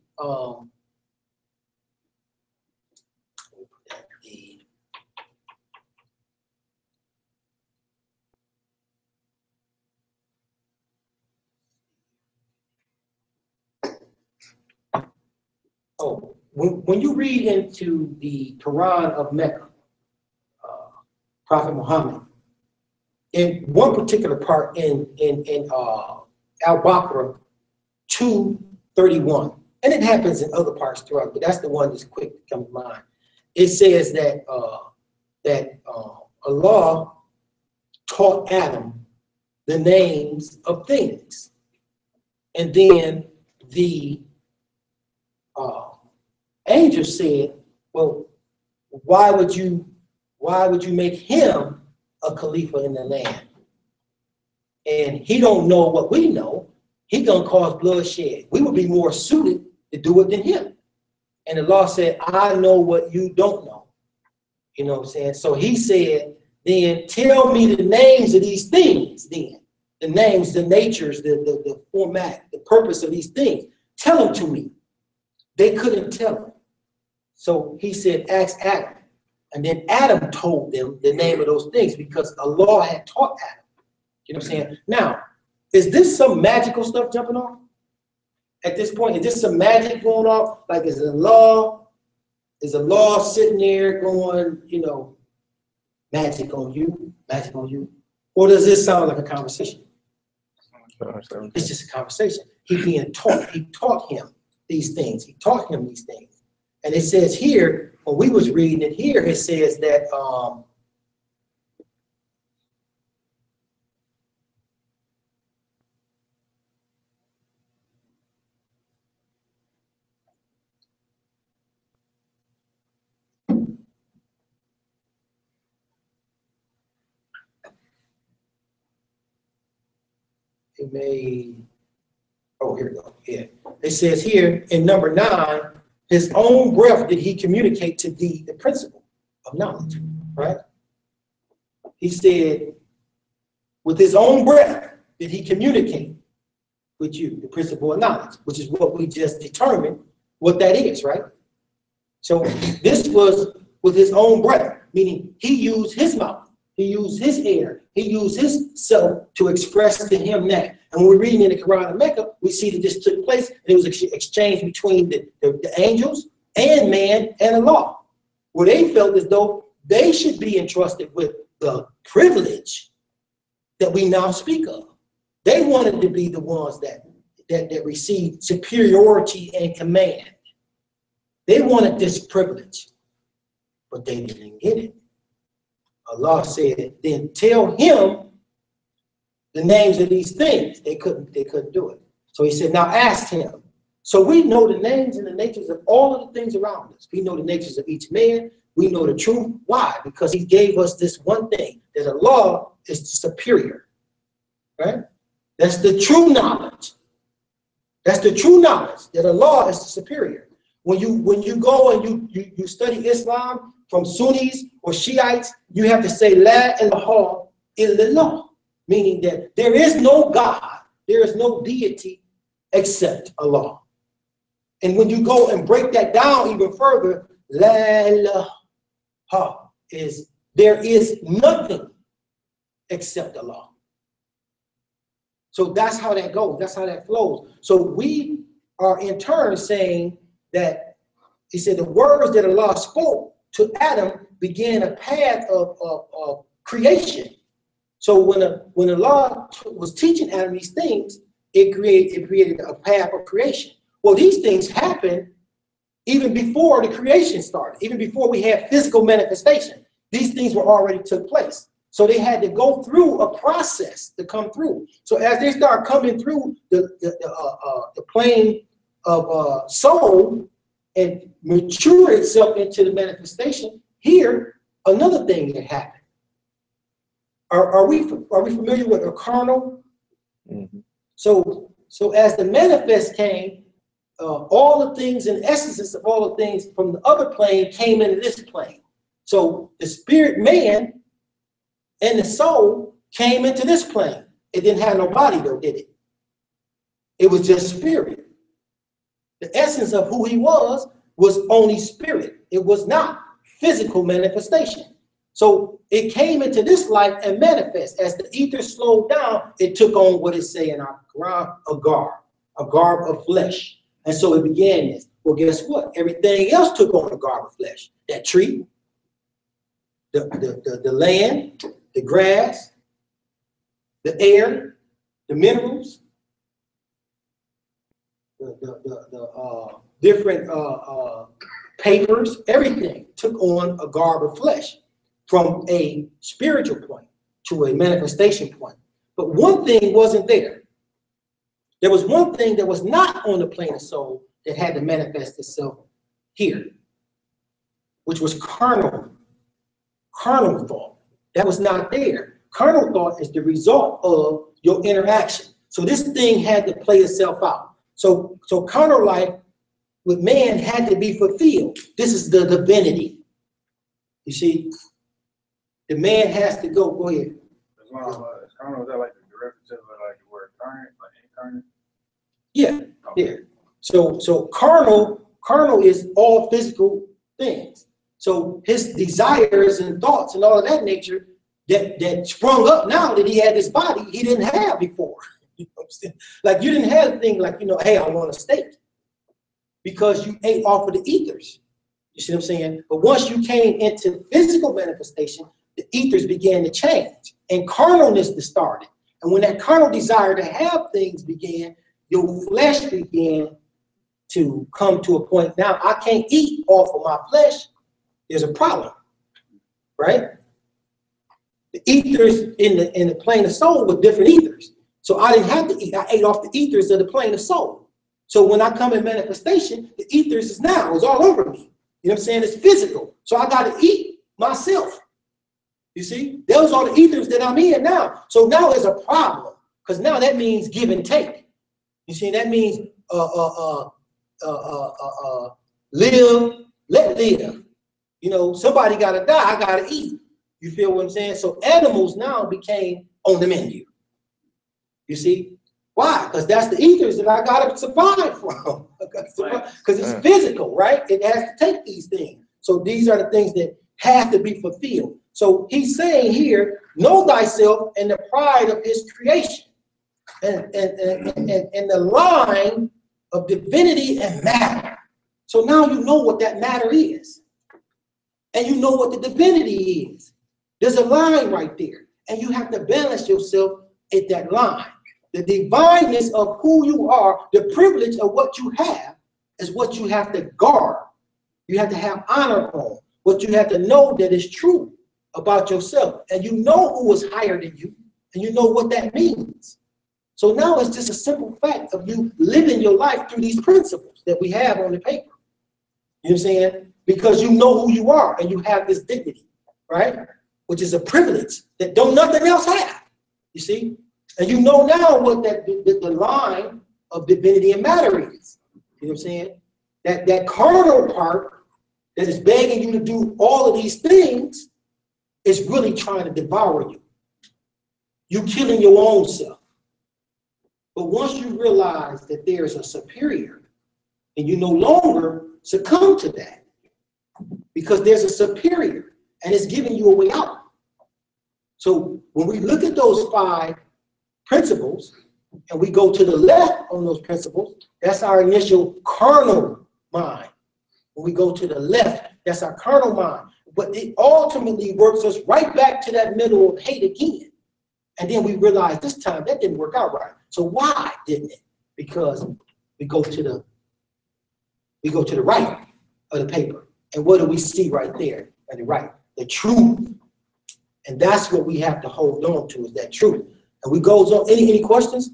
when you read into the Quran of Mecca, Prophet Muhammad, in one particular part in Al-Baqarah 2:31, and it happens in other parts throughout, but that's the one that's quick to come to mind. It says that Allah taught Adam the names of things, and then the angel said, "Well, why would you make him a Khalifa in the land? And he don't know what we know. He gonna cause bloodshed. We would be more suited to do it than him." And the law said, "I know what you don't know." You know what I'm saying? So he said, "Then tell me the names of these things. Then the names, the natures, the format, the purpose of these things. Tell them to me." They couldn't tell him. So he said, "Ask Adam." And then Adam told them the name of those things because Allah had taught Adam. You know what I'm saying? Now, is this some magical stuff jumping off? At this point, is this some magic going off? Like, is Allah sitting there going, you know, magic on you? Or does this sound like a conversation? It's just a conversation. He being taught. He taught him these things. He taught him these things. And it says here, when we was reading it here, it says that here we go. Yeah. It says here in number 9, his own breath did he communicate to thee the principle of knowledge, right? He said, with his own breath did he communicate with you the principle of knowledge, which is what we just determined what that is, right? So this was with his own breath, meaning he used his mouth, he used his air, he used his self to express to him that. And when we're reading in the Quran of Mecca, we see that this took place, and it was exchange between the angels and man and Allah, where they felt as though they should be entrusted with the privilege that we now speak of. They wanted to be the ones that that received superiority and command. They wanted this privilege, but they didn't get it. Allah said, then tell him the names of these things. They couldn't do it. So he said, now ask him. So we know the names and the natures of all of the things around us. We know the natures of each man. We know the truth. Why? Because he gave us this one thing, that Allah is superior, right? That's the true knowledge. That's the true knowledge, that Allah is superior. When you go and you study Islam from Sunnis or Shiites, you have to say La ilaha illallah, meaning that there is no God, there is no deity except Allah. And when you go and break that down even further, La ilaha is there is nothing except Allah. So that's how that goes. That's how that flows. So we are in turn saying that he said the words that Allah spoke to Adam began a path of creation. So when Allah was teaching Adam these things, it created a path of creation. Well, these things happened even before the creation started, even before we had physical manifestation. These things were already took place. So they had to go through a process to come through. So as they start coming through the plane of soul and mature itself into the manifestation, here another thing that happened. Are we familiar with a carnal? Mm-hmm. So as the manifest came, all the things and essences of all the things from the other plane came into this plane. So the spirit man and the soul came into this plane. It didn't have no body though, did it? It was just spirit. The essence of who he was only spirit. It was not physical manifestation. So it came into this life and manifest. As the ether slowed down, it took on what it say in our Quran, a garb of flesh. And so it began this. Well, guess what? Everything else took on a garb of flesh. That tree, the land, the grass, the air, the minerals, the different papers, everything took on a garb of flesh from a spiritual point to a manifestation point. But one thing wasn't there. There was one thing that was not on the plane of soul that had to manifest itself here, which was carnal thought. That was not there. Carnal thought is the result of your interaction. So this thing had to play itself out. So carnal life with man had to be fulfilled. This is the divinity. You see, the man has to go ahead. Carnal, is that like the derivative of like the word current, like incarnate? Yeah, yeah. So carnal is all physical things. So his desires and thoughts and all of that nature that sprung up now that he had this body he didn't have before. You know what I'm saying? Like you didn't have a thing like, hey, I want a steak because you ate off of the ethers. You see what I'm saying? But once you came into physical manifestation, the ethers began to change and carnalness started. And when that carnal desire to have things began, your flesh began to come to a point. Now I can't eat off of my flesh. There's a problem, right? The ethers in the plane of soul were different ethers. So I didn't have to eat. I ate off the ethers of the plane of soul. So when I come in manifestation, the ethers is now, it's all over me. You know what I'm saying? It's physical. So I got to eat myself. You see? Those are the ethers that I'm in now. So now there's a problem because now that means give and take. You see, that means live, let live. You know, somebody got to die. I got to eat. You feel what I'm saying? So animals now became on the menu. You see? Why? Because that's the ethers that I got to survive from. Because it's physical, right? It has to take these things. So these are the things that have to be fulfilled. So he's saying here, know thyself and the pride of his creation. And the line of divinity and matter. So now you know what that matter is. And you know what the divinity is. There's a line right there. And you have to balance yourself at that line. The divineness of who you are, the privilege of what you have, is what you have to guard. You have to have honor on. What you have to know that is true about yourself. And you know who is higher than you, and you know what that means. So now it's just a simple fact of you living your life through these principles that we have on the paper. You know what I'm saying? Because you know who you are and you have this dignity, right? Which is a privilege that don't nothing else have, you see? And you know now what the line of divinity and matter is. You know what I'm saying? That carnal part that is begging you to do all of these things is really trying to devour you. You're killing your own self. But once you realize that there's a superior, and you no longer succumb to that, because there's a superior, and it's giving you a way out. So when we look at those 5 principles, and we go to the left on those principles, that's our initial carnal mind. When we go to the left, that's our carnal mind. But it ultimately works us right back to that middle of hate again. And then we realize this time that didn't work out right. So why didn't it? Because we go to the right of the paper. And what do we see right there at the right? The truth. And that's what we have to hold on to, is that truth. And we goes on. Any questions?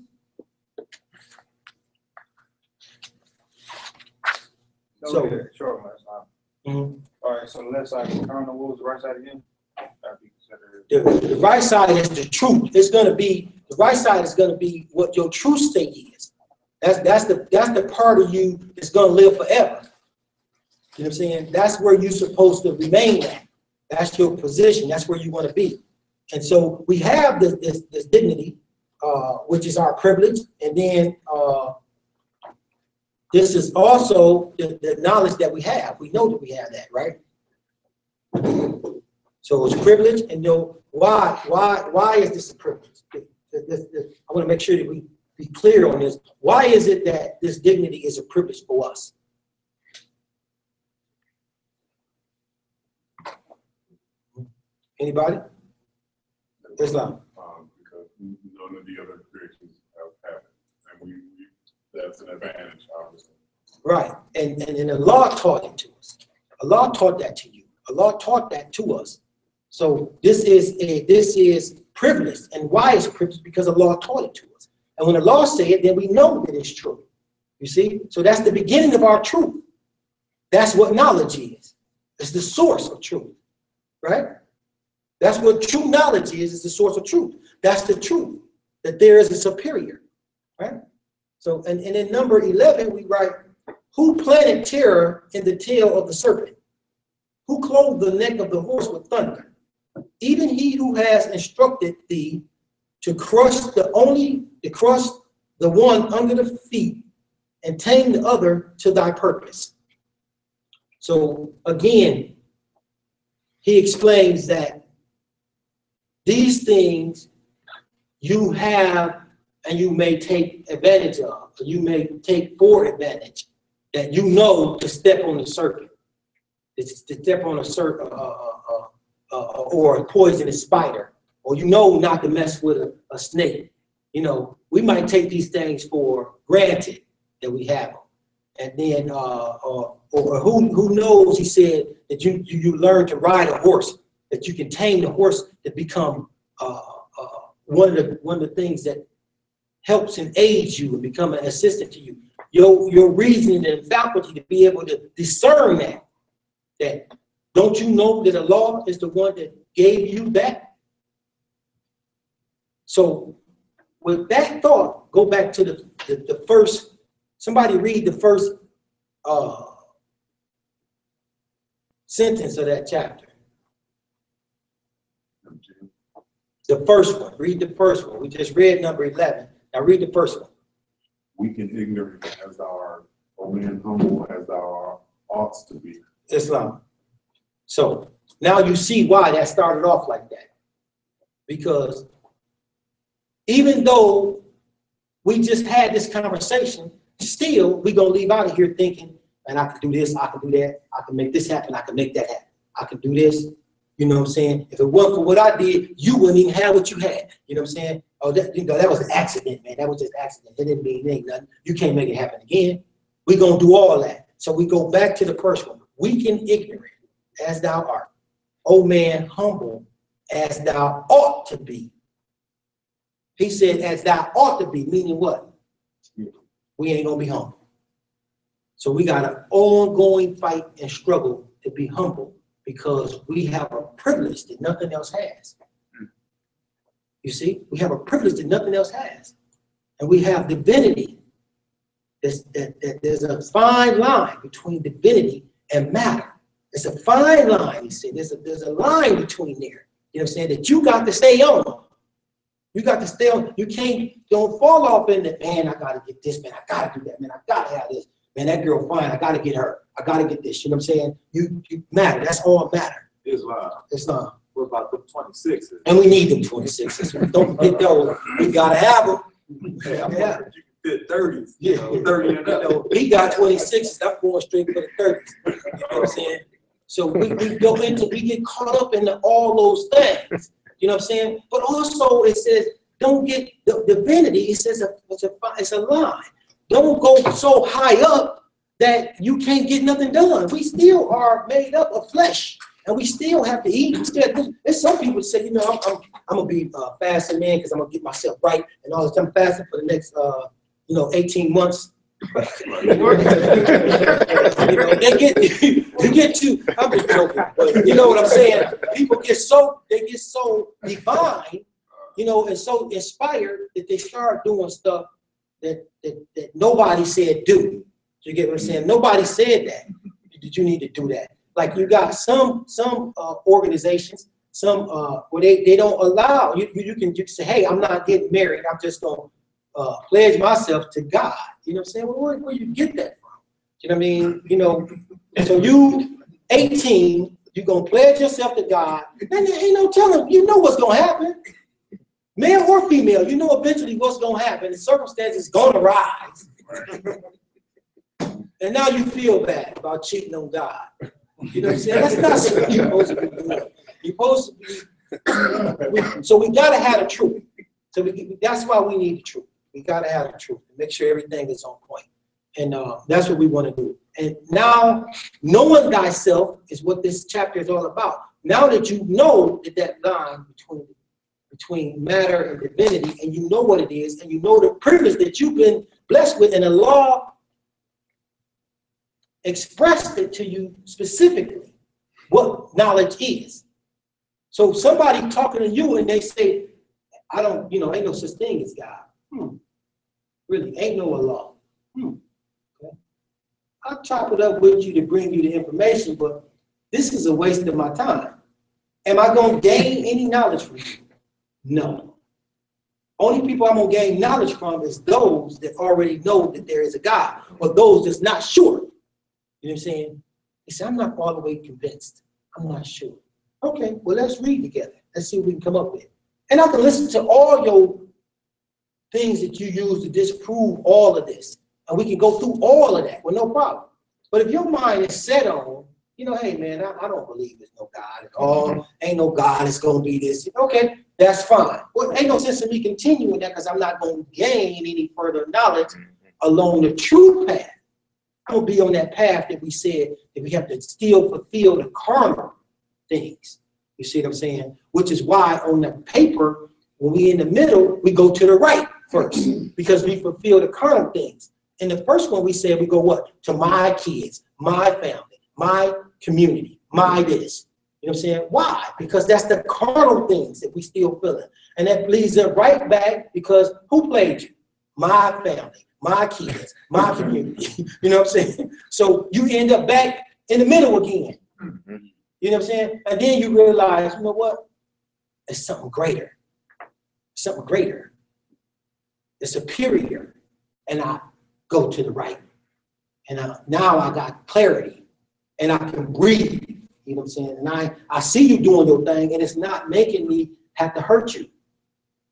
No, So, yeah, sure, that's fine. All right, so the left side is carnal. What was the right side again? That'd be considered. the right side is the truth. It's going to be, the right side is going to be what your true state is. That's the part of you that's going to live forever. You know what I'm saying? That's where you're supposed to remain at. That's your position. That's where you want to be. And so we have this dignity, which is our privilege. And then this is also the knowledge that we have. We know that we have that, right? So it's privilege, and why is this a privilege? I want to make sure that we be clear on this. Why is it that this dignity is a privilege for us? Anybody? Islam. Because none of the other creations have happened, and that's an advantage, obviously. Right, and the law taught it to us. Allah taught that to you. Allah taught that to us. So this is privilege, and why is privilege? Because Allah taught it to us. And when the law said it, then we know that it's true. You see, so that's the beginning of our truth. That's what knowledge is. It's the source of truth, right? That's what true knowledge is the source of truth. That's the truth, that there is a superior, right? So, and in number 11, we write, who planted terror in the tail of the serpent? Who clothed the neck of the horse with thunder? Even he who has instructed thee to crush the one under the feet and tame the other to thy purpose. So again, he explains that these things you have and you may take advantage of, or you may take for advantage, that you know to step on the serpent, to step on a serpent or a poisonous spider, or you know not to mess with a snake. You know, we might take these things for granted that we have them. And then, or who knows, he said, that you learn to ride a horse, that you can tame the horse to become one of the things that helps and aids you and become an assistant to you. Your reasoning and faculty to be able to discern that don't you know that Allah is the one that gave you that? So with that thought, go back to the first, somebody read the first sentence of that chapter. The first one, read the first one. We just read number 11. Now read the first one. Weak and ignorant as thou art, holy and humble as thou ought to be. Islam. So now you see why that started off like that. Because even though we just had this conversation, still we're going to leave out of here thinking, and I can do this, I can do that, I can make this happen, I can make that happen, I can do this. You know what I'm saying? If it wasn't for what I did, you wouldn't even have what you had. You know what I'm saying? Oh, that, you know, that was an accident, man. That was just accident. It didn't mean it ain't nothing. You can't make it happen again. We're going to do all that. So we go back to the first one. Weak and ignorant as thou art. O man, humble as thou ought to be. He said, as thou ought to be, meaning what? We ain't going to be humble. So we got an ongoing fight and struggle to be humble because we have a privilege that nothing else has. You see, we have a privilege that nothing else has. And we have divinity. There's a fine line between divinity and matter. It's a fine line, you see. There's a line between there. You know what I'm saying? That you got to stay on. You got to stay on. You don't fall off in the, man, I got to get this, man. I got to do that, man. I got to have this. Man, that girl fine. I got to get her. I got to get this. You know what I'm saying? You matter. That's all matter. Islam. Islam. What about the 26s? And we need them 26s. Don't forget those. We got to have them. Yeah. You can fit 30s. Yeah. You know, 30 and up. He got 26s. I'm going straight for the 30s. You know what I'm saying? So we get caught up in all those things. You know what I'm saying? But also it says, don't get the divinity. It says it's a line. Don't go so high up that you can't get nothing done. We still are made up of flesh, and we still have to eat. There's some people say, you know, I'm gonna be fasting, man, because I'm gonna get myself right, and all this time fasting for the next 18 months. You know, they get too. I'm just joking, but you know what I'm saying. People get so divine, you know, and so inspired that they start doing stuff that nobody said do. You get what I'm saying? Nobody said that you need to do that. Like you got some organizations, some where they don't allow you can say, hey, I'm not getting married. I'm just gonna pledge myself to God. You know what I'm saying? Well, where you get that from? You know what I mean? You know, so you 18, you're gonna pledge yourself to God, and there ain't no telling. You know what's gonna happen. Male or female, you know eventually what's going to happen. The circumstances going to rise. And now you feel bad about cheating on God. You know what I'm saying? That's not something you're supposed to be doing. You're supposed to be. So we got to have the truth. So that's why we need the truth. We got to have the truth to make sure everything is on point. And that's what we want to do. And now, knowing thyself is what this chapter is all about. Now that you know that line between matter and divinity, and you know what it is, and you know the privilege that you've been blessed with, and the law expressed it to you specifically, what knowledge is. So somebody talking to you and they say, I don't, you know, ain't no such thing as God. Really, ain't no Allah. Okay. I'll chop it up with you to bring you the information, but this is a waste of my time. Am I going to gain any knowledge from you? No. Only people I'm going to gain knowledge from is those that already know that there is a God, or those that's not sure. You know what I'm saying? They say, I'm not all the way convinced. I'm not sure. Okay, well, let's read together. Let's see what we can come up with. And I can listen to all your things that you use to disprove all of this. And we can go through all of that with no problem. But if your mind is set on, you know, hey, man, I don't believe there's no God at all. Ain't no God, it's going to be this. Okay, that's fine. Well, ain't no sense in me continuing that because I'm not going to gain any further knowledge along the true path. I'm going to be on that path that we said that we have to still fulfill the carnal things. You see what I'm saying? Which is why on the paper, when we in the middle, we go to the right first because we fulfill the carnal things. In the first one, we said we go what? To my kids, my family, my community, my this. You know what I'm saying? Why? Because that's the carnal things that we still feeling. And that leads us right back because who played you? My family, my kids, my community. You know what I'm saying? So you end up back in the middle again. You know what I'm saying? And then you realize, you know what? It's something greater. Something greater. It's superior. And I go to the right. And now I got clarity. And I can breathe. You know what I'm saying? And I see you doing your thing, and it's not making me have to hurt you.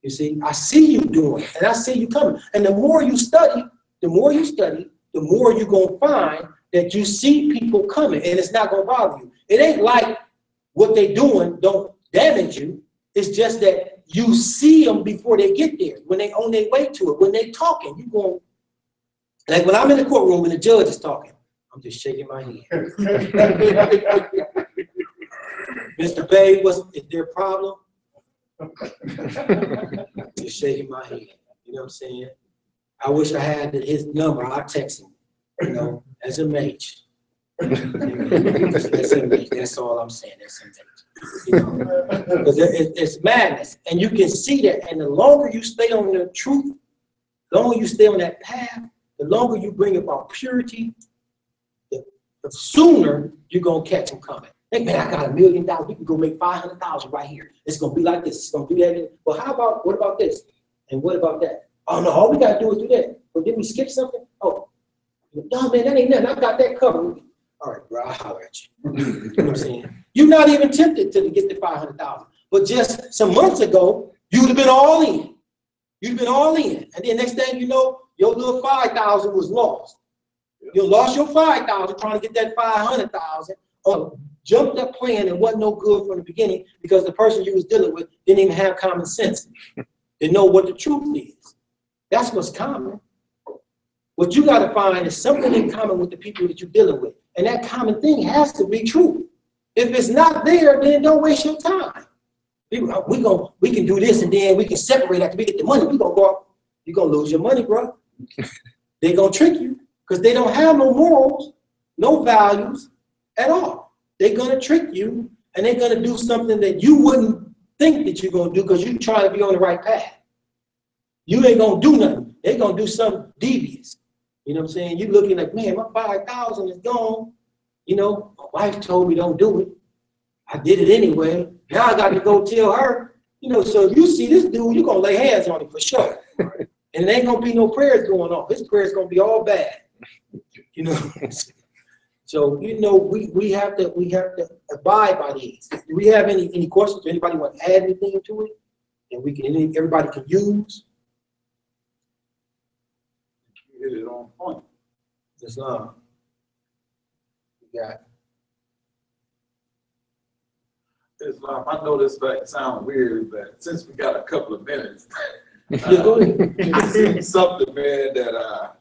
You see? I see you doing it, and I see you coming. And the more you study, the more you're going to find that you see people coming, and it's not going to bother you. It ain't like what they doing don't damage you. It's just that you see them before they get there. When they on their way to it, when they talking, you going, like when I'm in the courtroom and the judge is talking, I'm just shaking my head. Mr. Bay, is there a problem? Just shaking my head. You know what I'm saying? I wish I had his number. I'll text him, you know, SMH. SMH. That's all I'm saying. SMH. You know, because it's madness, and you can see that. And the longer you stay on the truth, the longer you stay on that path, the longer you bring about purity, the sooner you're gonna catch them coming. Hey man, I got $1 million. We can go make 500,000 right here. It's gonna be like this. It's gonna do that. Well, what about this? And what about that? Oh no, all we gotta do is do that. But did we skip something? Oh, no man, that ain't nothing. I got that covered. All right, bro, I'll holler at you. You know what I'm saying? You're not even tempted to get the 500,000. But just some months ago, you'd have been all in. You'd been all in. And then next thing you know, your little 5,000 was lost. You lost your 5,000 trying to get that 500,000. Or jumped up plan and wasn't no good from the beginning because the person you was dealing with didn't even have common sense. Didn't know what the truth is. That's what's common. What you got to find is something in common with the people that you're dealing with. And that common thing has to be true. If it's not there, then don't waste your time. We can do this and then we can separate after we get the money. We gonna go out. You're gonna lose your money, bro. They're gonna trick you because they don't have no morals, no values at all. They're gonna trick you and they're gonna do something that you wouldn't think that you're gonna do because you're trying to be on the right path. You ain't gonna do nothing. They're gonna do something devious. You know what I'm saying? You're looking like, man, my 5,000 is gone. You know, my wife told me don't do it. I did it anyway. Now I got to go tell her. You know, so if you see this dude, you're going to lay hands on him for sure. And it ain't going to be no prayers going on. His prayers going to be all bad. You know? So, you know, we have to abide by these. Do we have any questions? Does anybody want to add anything to it? And everybody can use? You hit it on point. Islam. You got Islam, I know this might sound weird, but since we got a couple of minutes, I seen something, man, that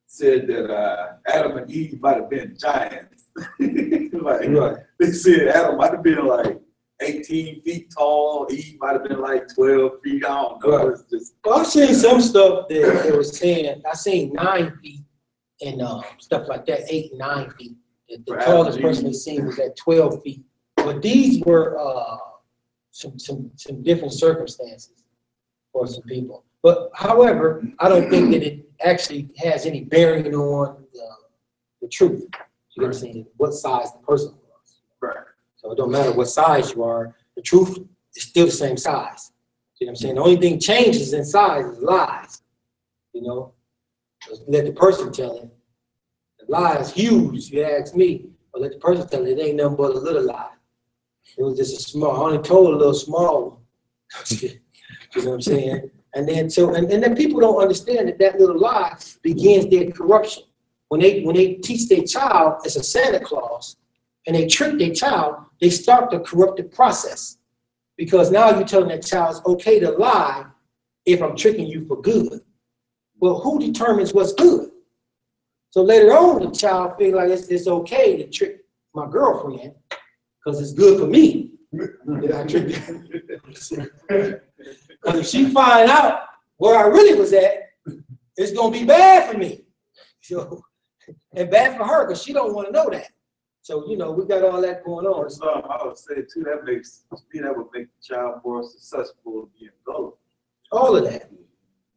said that Adam and Eve might have been giants. Like, right. They said Adam might have been like 18 feet tall, Eve might have been like 12 feet. I don't know. Right. It's just, Well, I've seen some stuff that they was saying. I seen 9 feet and stuff like that, 8 and 9 feet. The tallest person they seen was at 12 feet. But these were some different circumstances for some people. But however, I don't think that it actually has any bearing on the truth. You know what I'm saying? What size the person was. right. So it don't matter what size you are, the truth is still the same size. You know what I'm saying? The only thing changes in size is lies. You know? Just let the person tell it. The lie is huge, you ask me. But let the person tell it, it ain't nothing but a little lie. It was just a small, I only told a little small one. You know what I'm saying? And then then people don't understand that little lie begins their corruption. When they teach their child it's a Santa Claus and they trick their child, they start the corruptive process. Because now you're telling that child it's okay to lie if I'm tricking you for good. Well, who determines what's good? So later on, the child feels like it's okay to trick my girlfriend because it's good for me that I tricked her. Because if she find out where I really was at, it's going to be bad for me. So, and bad for her because she don't want to know that. So, you know, we got all that going on. So I would say, too, that would make the child more susceptible to being gullible. All of that.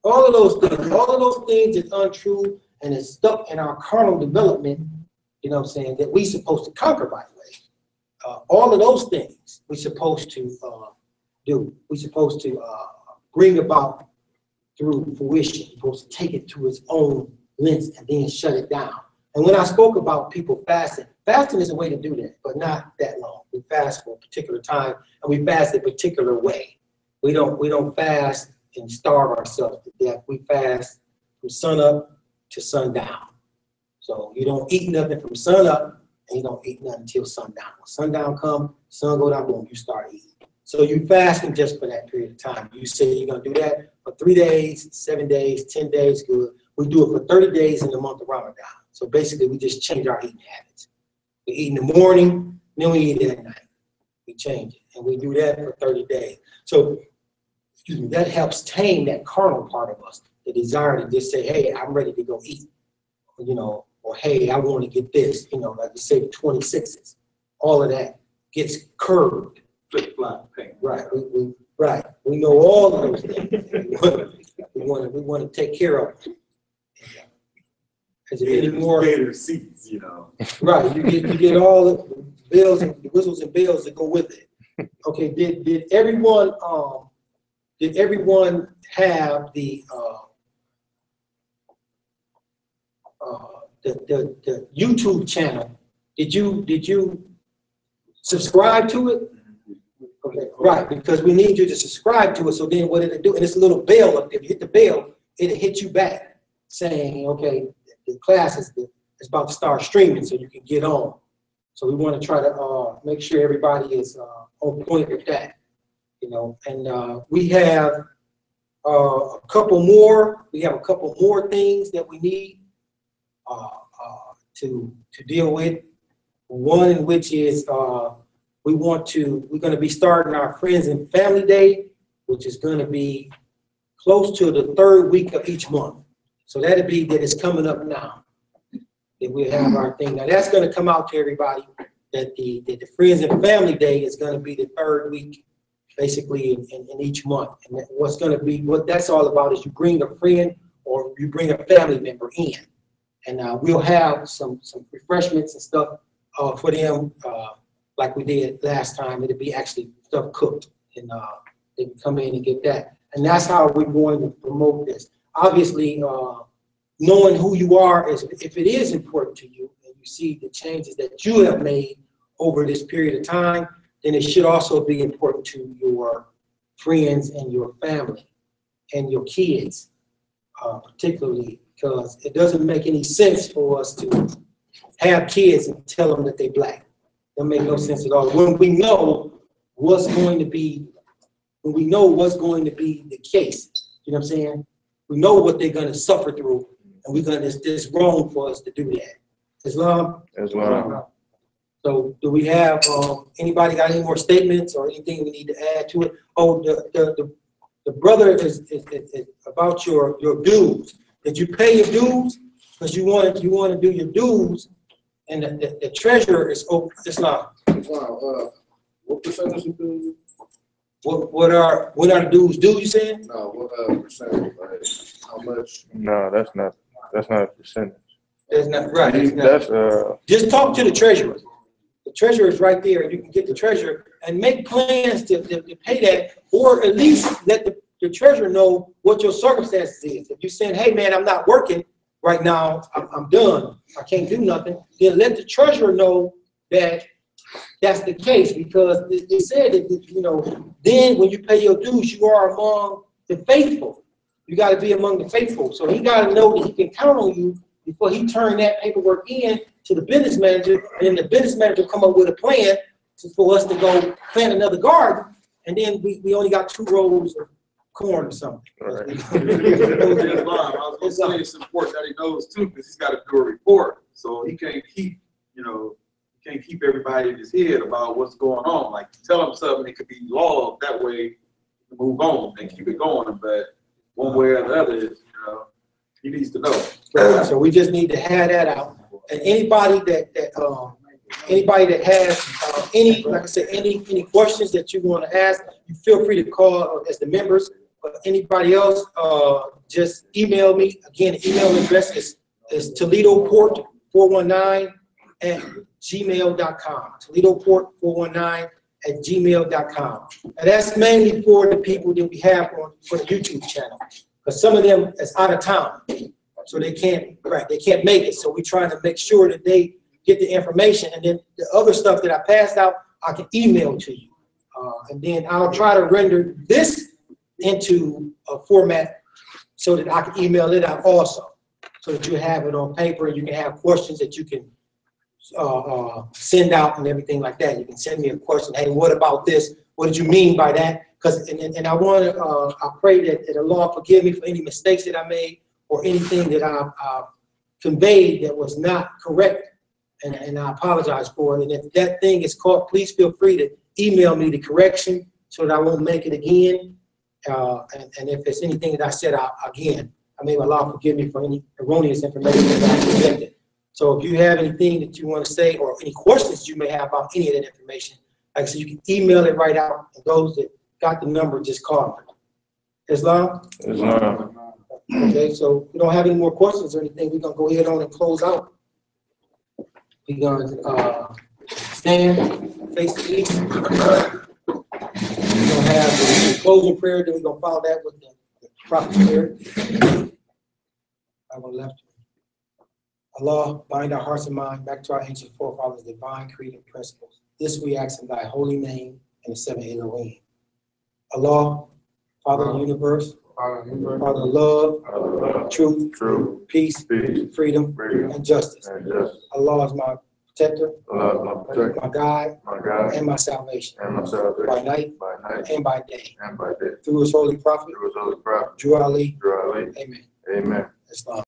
All of those things is untrue and it's stuck in our carnal development, you know what I'm saying, that we supposed to conquer, by the way. All of those things we're supposed to do. We're supposed to bring about through fruition. We're supposed to take it to its own length and then shut it down. And when I spoke about people fasting is a way to do that, but not that long. We fast for a particular time and we fast a particular way. We don't fast and starve ourselves to death. We fast from sun up to sundown. So you don't eat nothing from sun up and you don't eat nothing until sundown. When sundown come, sun go down, boom, you start eating. So you fasting just for that period of time. You say you're gonna do that for 3 days, 7 days, 10 days, good. We do it for 30 days in the month of Ramadan. So basically, we just change our eating habits. We eat in the morning, then we eat at night. We change it, and we do that for 30 days. So, excuse me, that helps tame that carnal part of us, the desire to just say, hey, I'm ready to go eat, you know, or hey, I want to get this, you know, like you say, 26s. All of that gets curbed. Flip-flop thing. Right, right. We know all of those things. We want to take care of it. Is there any more? Gator seats, you know. Right, you get all the bells and the whistles and bells that go with it. Okay, did everyone have the YouTube channel? Did you subscribe to it? Okay, right, because we need you to subscribe to it. So then what it'll do, and it's a little bell up there. If you hit the bell, it'll hit you back saying, okay, the class is about to start streaming, so you can get on. So we want to try to make sure everybody is on point with that, you know. And we have a couple more. We have a couple more things that we need to deal with. One in which is we're going to be starting our Friends and Family Day, which is going to be close to the 3rd week of each month. So that'll be that it's coming up now that we have our thing. Now that's going to come out to everybody that the Friends and Family Day is going to be the 3rd week, basically in each month. And what's going to be, what that's all about is you bring a friend or you bring a family member in, and we'll have some refreshments and stuff for them, like we did last time. It'll be actually stuff cooked, and they can come in and get that. And that's how we're going to promote this. Obviously, knowing who you are, if it is important to you, and you see the changes that you have made over this period of time, then it should also be important to your friends and your family and your kids, particularly, because it doesn't make any sense for us to have kids and tell them that they're black. That make no sense at all. When we know what's going to be, the case, you know what I'm saying? We know what they're going to suffer through, and it's wrong for us to do that. Islam? So do we have, anybody got any more statements or anything we need to add to it? Oh, the brother is about your dues. Did you pay your dues? Because you want to do your dues, and the treasurer is Islam. What percentage of dues? What are the dues due, you saying? No, what percentage? Like, how much? No, that's not a percentage. That's not right. That's just talk to the treasurer. The treasurer is right there, and you can get the treasurer and make plans to pay that, or at least let the treasurer know what your circumstances is. If you're saying, hey man, I'm not working right now, I'm done, I can't do nothing, then let the treasurer know that that's the case, because it said that, you know, then when you pay your dues, you are among the faithful. You got to be among the faithful. So he got to know that he can count on you before he turn that paperwork in to the business manager, and then the business manager come up with a plan for us to go plant another garden, and then we only got 2 rows of corn or something. Right. I was going to say it's important that he knows too, because he's got to do a report. So he can't keep, everybody in his head about what's going on. Like, tell him something, it could be logged, that way you move on and keep it going. But one way or the other, he needs to know. Right. So we just need to have that out. And anybody that has any, like I said, any questions that you want to ask, you feel free to call as the members. But anybody else, just email me. Again, the email address is ToledoPort419@gmail.com. ToledoPort419@gmail.com. And that's mainly for the people that we have for the YouTube channel, because some of them is out of town, so they can't make it. So we're trying to make sure that they get the information, and then the other stuff that I passed out, I can email to you, and then I'll try to render this into a format so that I can email it out also, so that you have it on paper and you can have questions that you can send out and everything like that. You can send me a question. Hey, what about this? What did you mean by that? Because and I want to I pray that the Lord forgive me for any mistakes that I made or anything that I conveyed that was not correct, and I apologize for it. And if that thing is caught, please feel free to email me the correction so that I won't make it again. And if there's anything that I said again, I may Allah forgive me for any erroneous information that I presented. So if you have anything that you want to say or any questions you may have about any of that information, like I said, you can email it right out. And those that got the number, just call it. Islam? Islam. Okay, so we don't have any more questions or anything. We're going to go ahead on and close out. We're going to stand, face the east. We're going to have the closing prayer, then we're going to follow that with the prophet's prayer. I will left. Allah, bind our hearts and minds back to our ancient forefathers' divine creed and principles. This we ask in thy holy name and the seven Elohim. Allah, Father of the universe, Father of love, truth, peace, freedom, and justice. Allah is my protector, my guide, and my salvation, by night and by day. Through his holy prophet, Drew Ali. Amen. Amen. Islam.